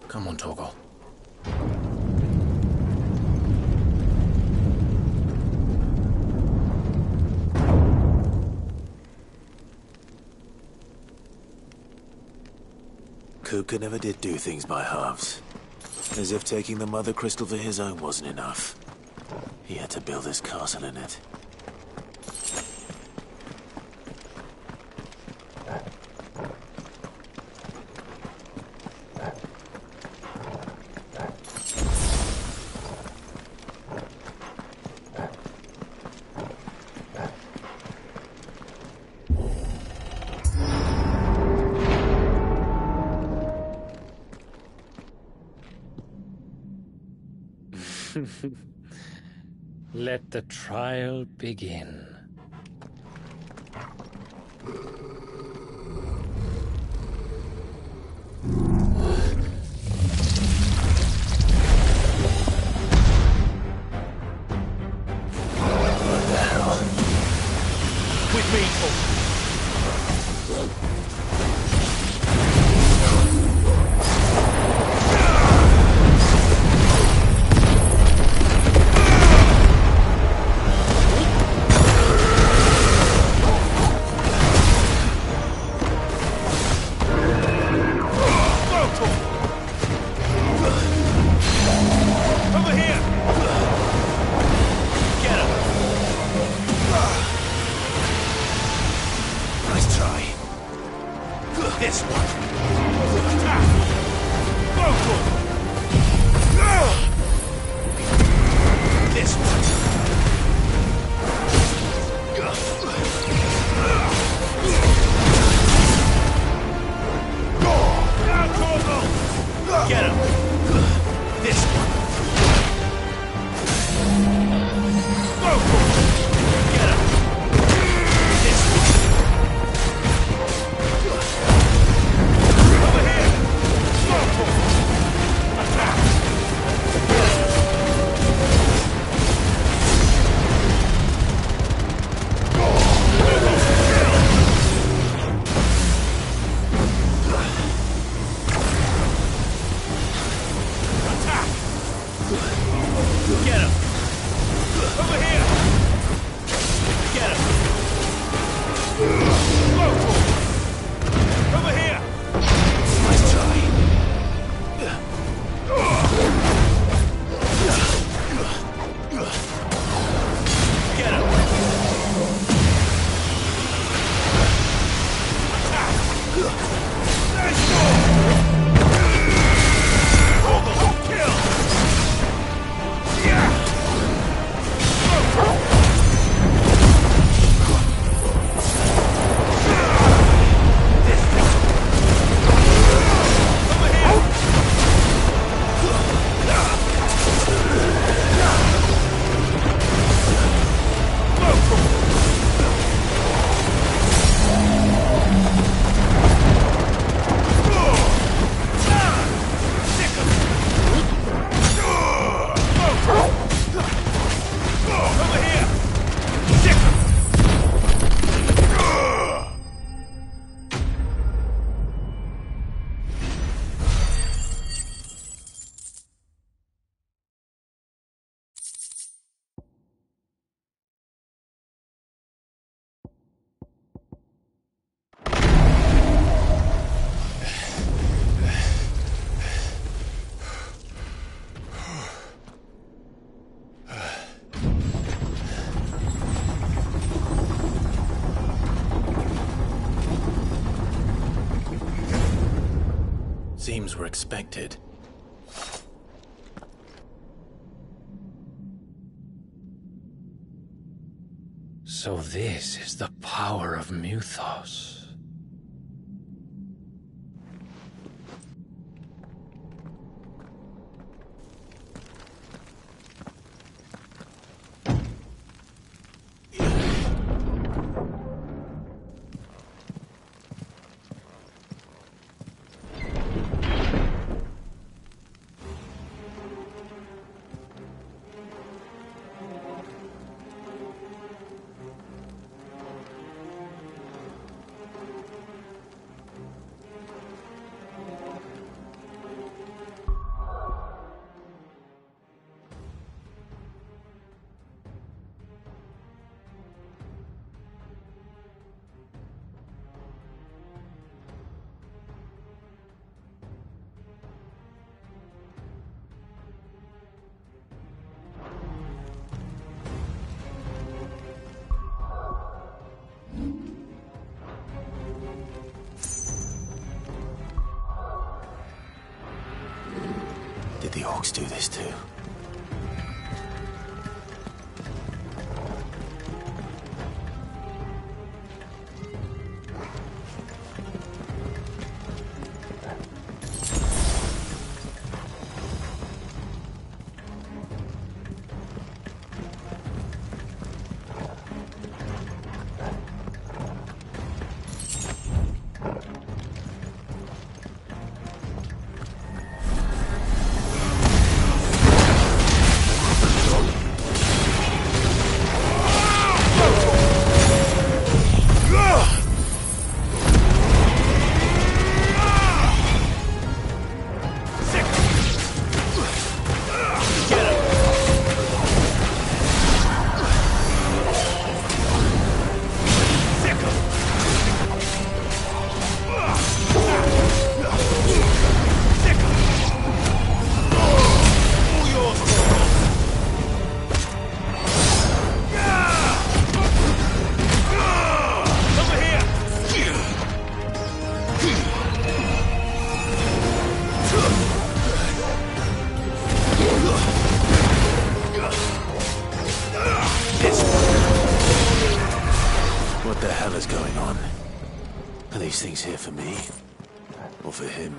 Come on, Torgal. Kuka never did do things by halves. As if taking the Mother Crystal for his own wasn't enough. He had to build his castle in it. Let the trial begin. What the hell? With me, Torgal. Seems we're expected. So this is the power of Muthos. the orcs do this too. What the hell is going on? Are these things here for me? Or for him?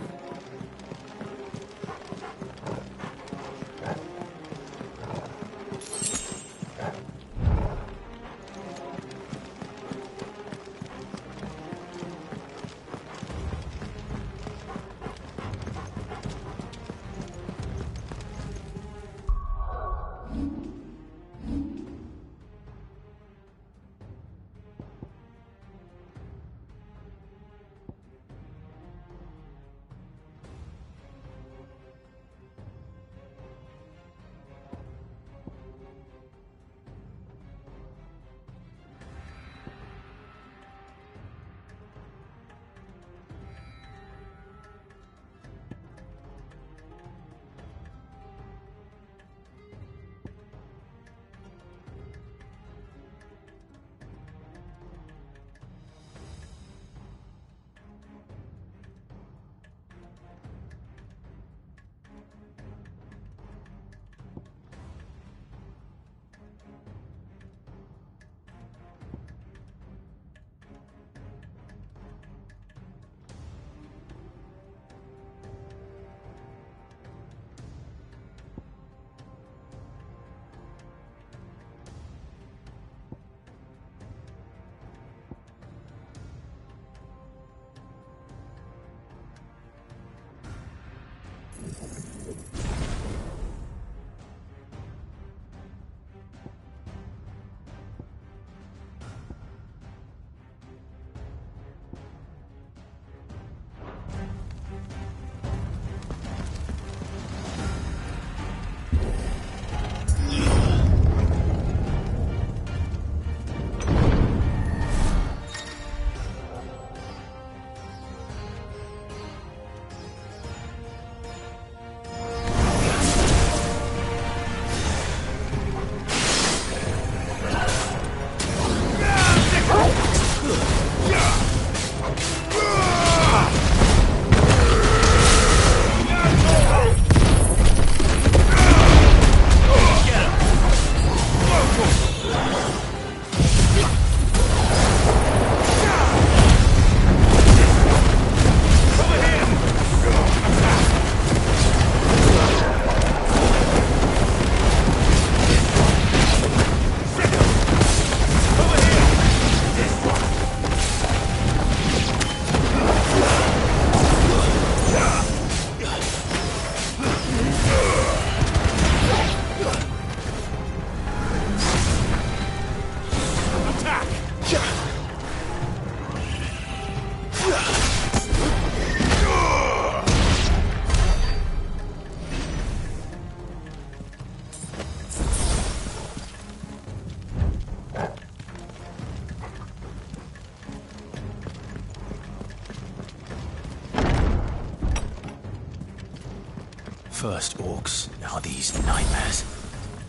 First orcs, now these nightmares.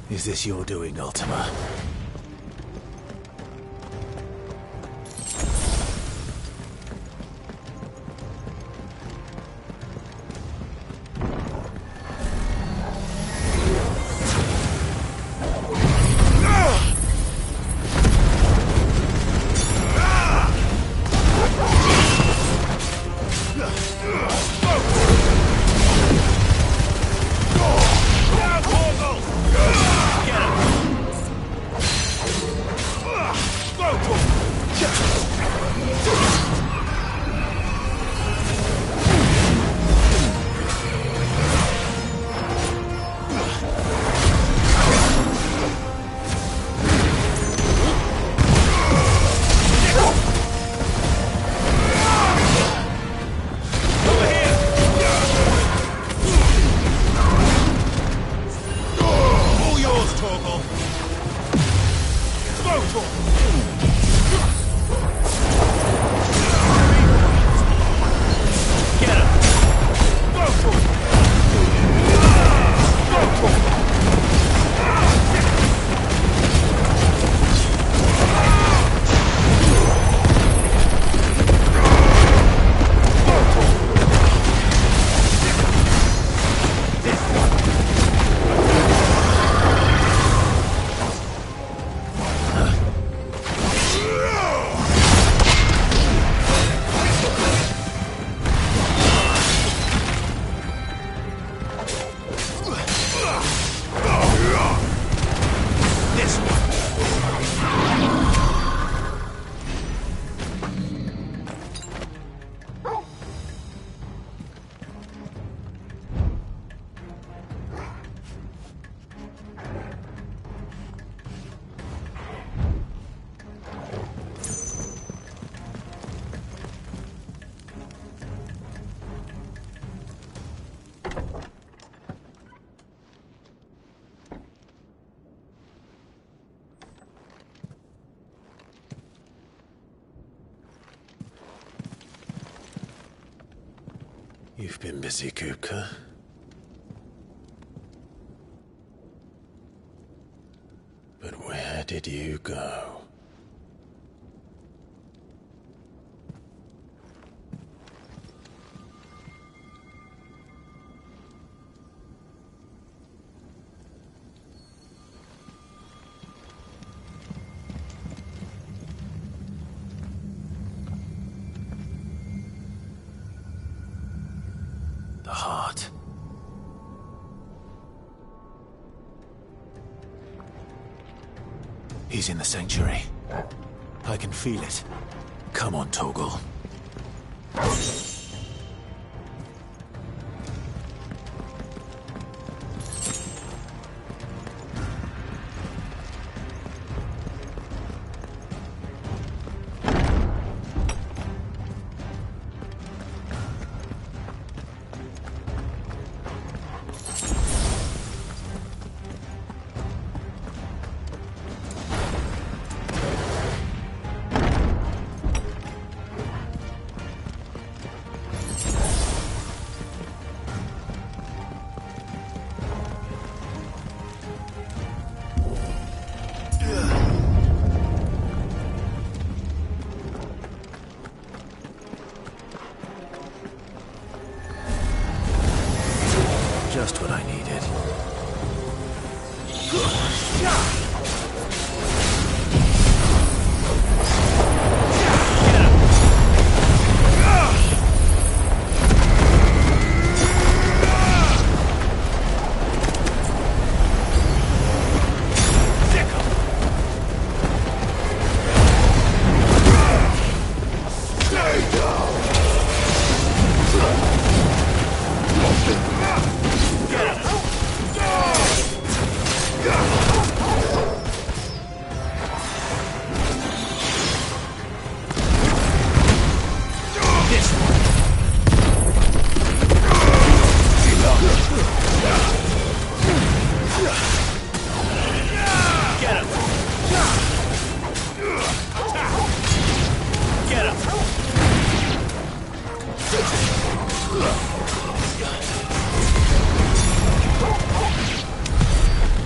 Is this your doing, Ultima? You've been busy, Kupka. But where did you go? The heart. He's in the sanctuary. I can feel it. Come on, TORGAL. Just what I needed.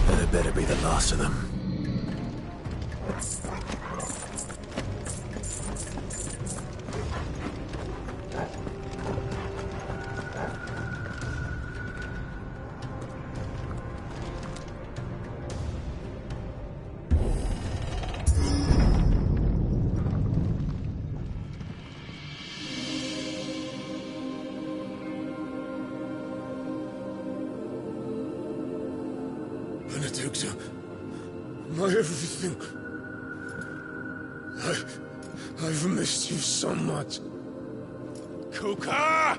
That better be the last of them. Benedicta, my everything. I've missed you so much. Kuka!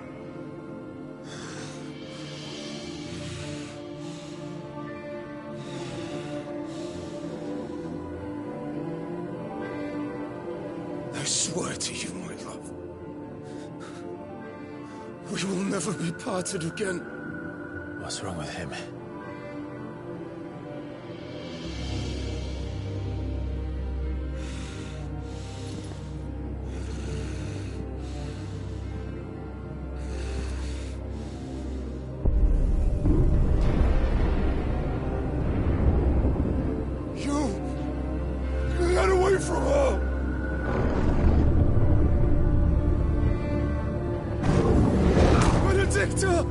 I swear to you, my love, we will never be parted again. What's wrong with him? Get away from her! Benedicta!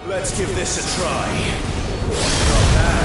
Let's give this a try. Not bad.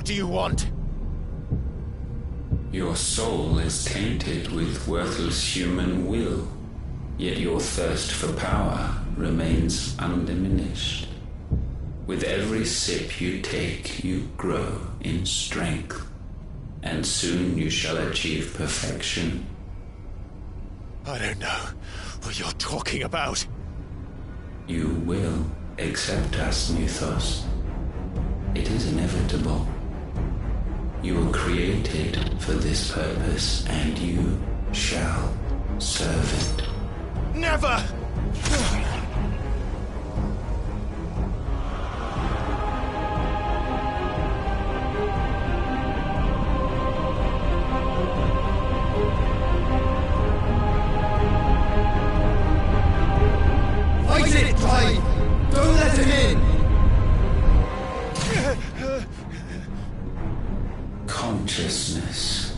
do you want? Your soul is tainted with worthless human will, yet your thirst for power remains undiminished. With every sip you take, you grow in strength, and soon you shall achieve perfection. I don't know what you're talking about. You will accept us, Mythos. It is inevitable. You were created for this purpose, and you shall serve it. Never! Fight it, Clive! Don't let him in! Consciousness.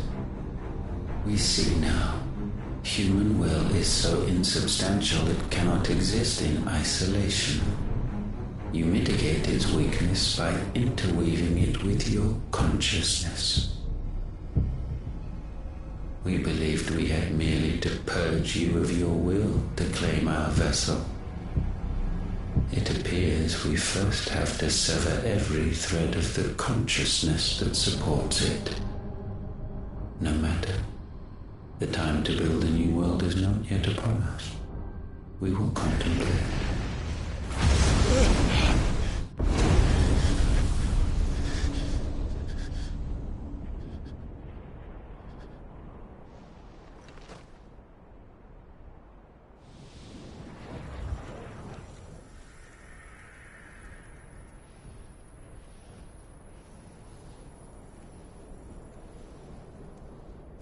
We see now. Human will is so insubstantial it cannot exist in isolation. You mitigate its weakness by interweaving it with your consciousness. We believed we had merely to purge you of your will to claim our vessel. It appears we first have to sever every thread of the consciousness that supports it. No matter. The time to build a new world is not yet upon us. We will contemplate.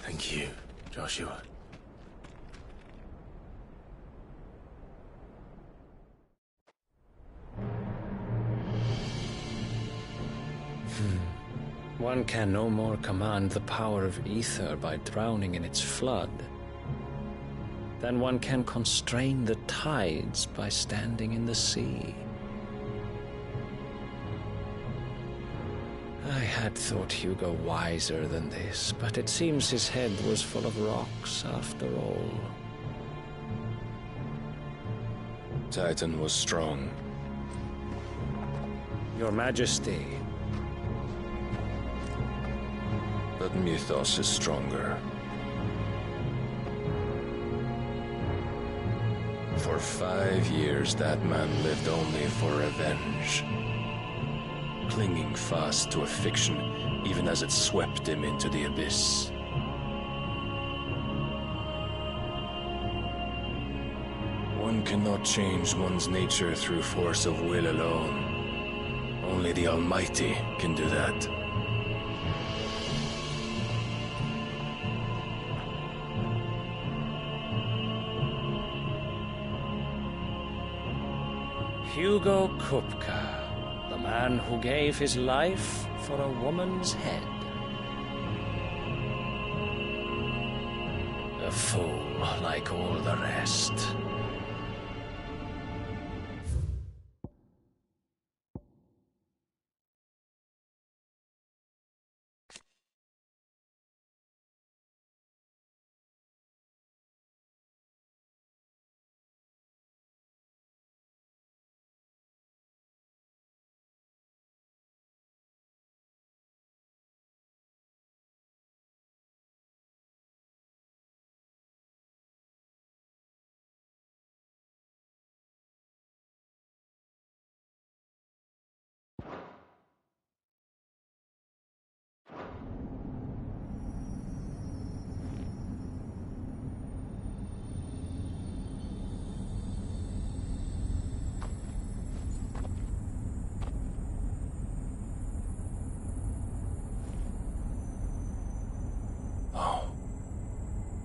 Thank you, Joshua. One can no more command the power of ether by drowning in its flood than one can constrain the tides by standing in the sea. I had thought Hugo wiser than this, but it seems his head was full of rocks after all. Titan was strong. Your Majesty. But Mythos is stronger. For 5 years, that man lived only for revenge. Clinging fast to a fiction, even as it swept him into the abyss. One cannot change one's nature through force of will alone. Only the Almighty can do that. Hugo Kupka, the man who gave his life for a woman's head. A fool like all the rest.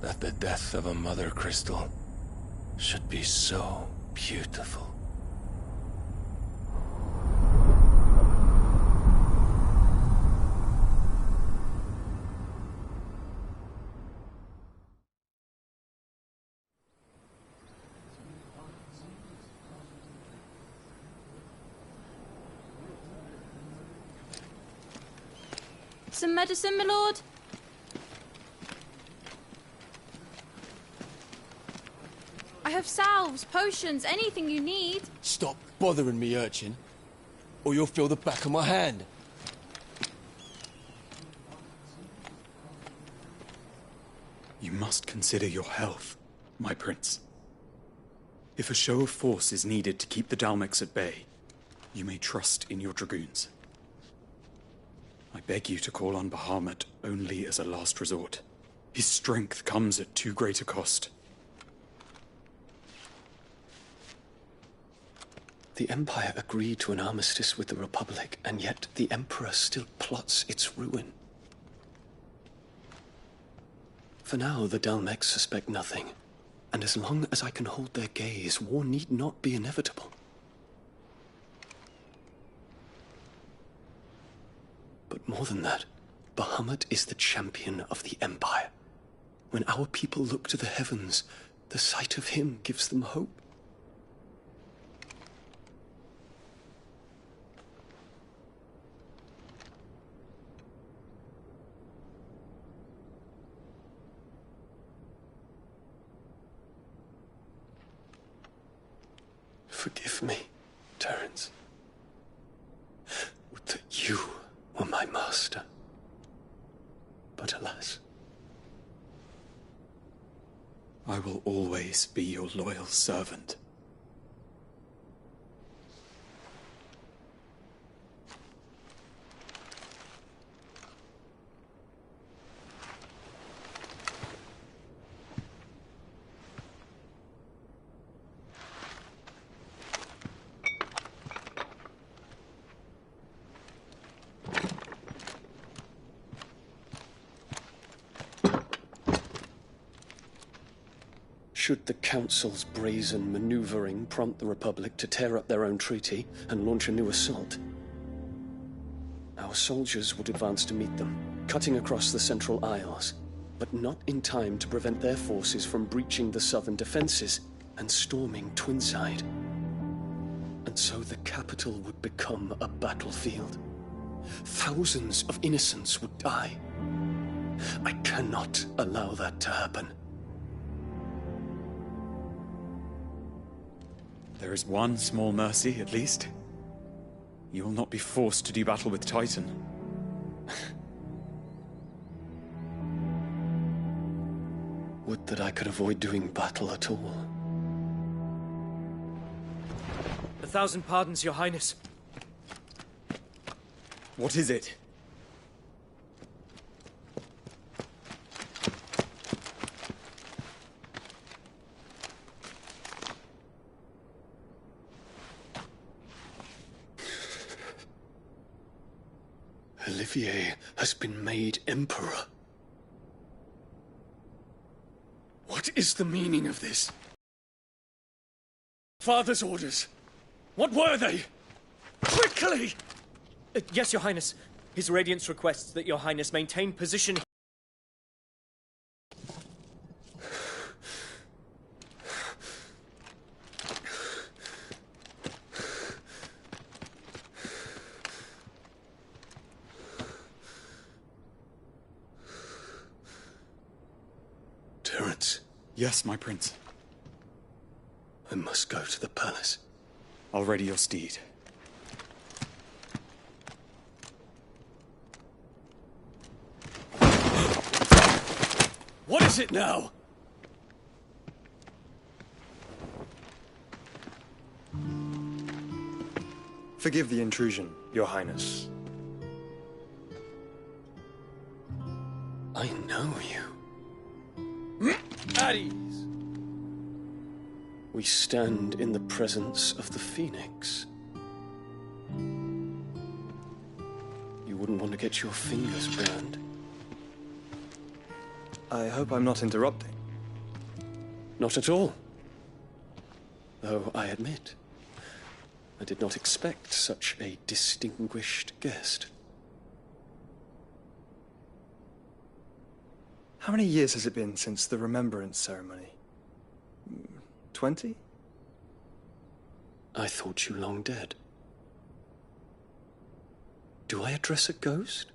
That the death of a mother crystal should be so beautiful. some medicine, my lord? I have salves, potions, anything you need. Stop bothering me, urchin, or you'll feel the back of my hand. You must consider your health, my prince. If a show of force is needed to keep the Dalmex at bay, you may trust in your dragoons. I beg you to call on Bahamut only as a last resort. His strength comes at too great a cost. The Empire agreed to an armistice with the Republic, and yet the Emperor still plots its ruin. For now, the Dalmex suspect nothing, and as long as I can hold their gaze, war need not be inevitable. But more than that, Bahamut is the champion of the Empire. When our people look to the heavens, the sight of him gives them hope. Forgive me, Terence. Would that you were my master. But alas. I will always be your loyal servant. Should the Council's brazen maneuvering prompt the Republic to tear up their own treaty and launch a new assault, our soldiers would advance to meet them, cutting across the Central Isles, but not in time to prevent their forces from breaching the southern defenses and storming Twinside. And so the capital would become a battlefield. Thousands of innocents would die. I cannot allow that to happen. There is one small mercy, at least. You will not be forced to do battle with Titan. Would that I could avoid doing battle at all. 1,000 pardons, Your Highness. What is it? Olivier has been made Emperor. What is the meaning of this? Father's orders. What were they? Quickly! Yes, Your Highness. His Radiance requests that Your Highness maintain position. Terence. Yes, my prince. I must go to the palace. I'll ready your steed. What is it now? Forgive the intrusion, Your Highness. I know you. At ease. We stand in the presence of the Phoenix. You wouldn't want to get your fingers burned. I hope I'm not interrupting. Not at all. Though I admit, I did not expect such a distinguished guest. How many years has it been since the Remembrance ceremony? 20? I thought you long dead. Do I address a ghost?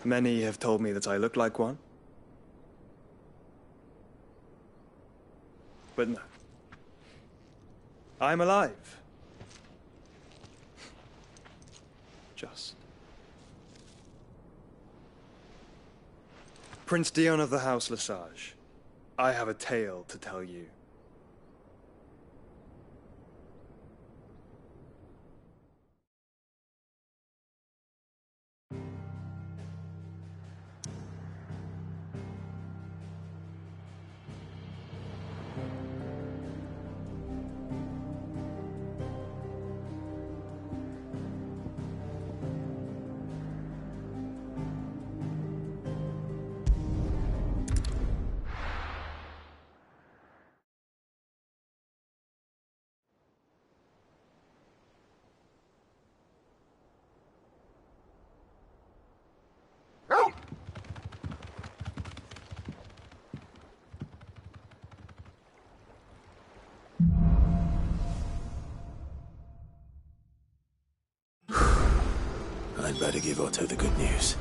Many have told me that I look like one. But no. I'm alive. Just. Prince Dion of the House Lesage, I have a tale to tell you. I'd better give Otto the good news.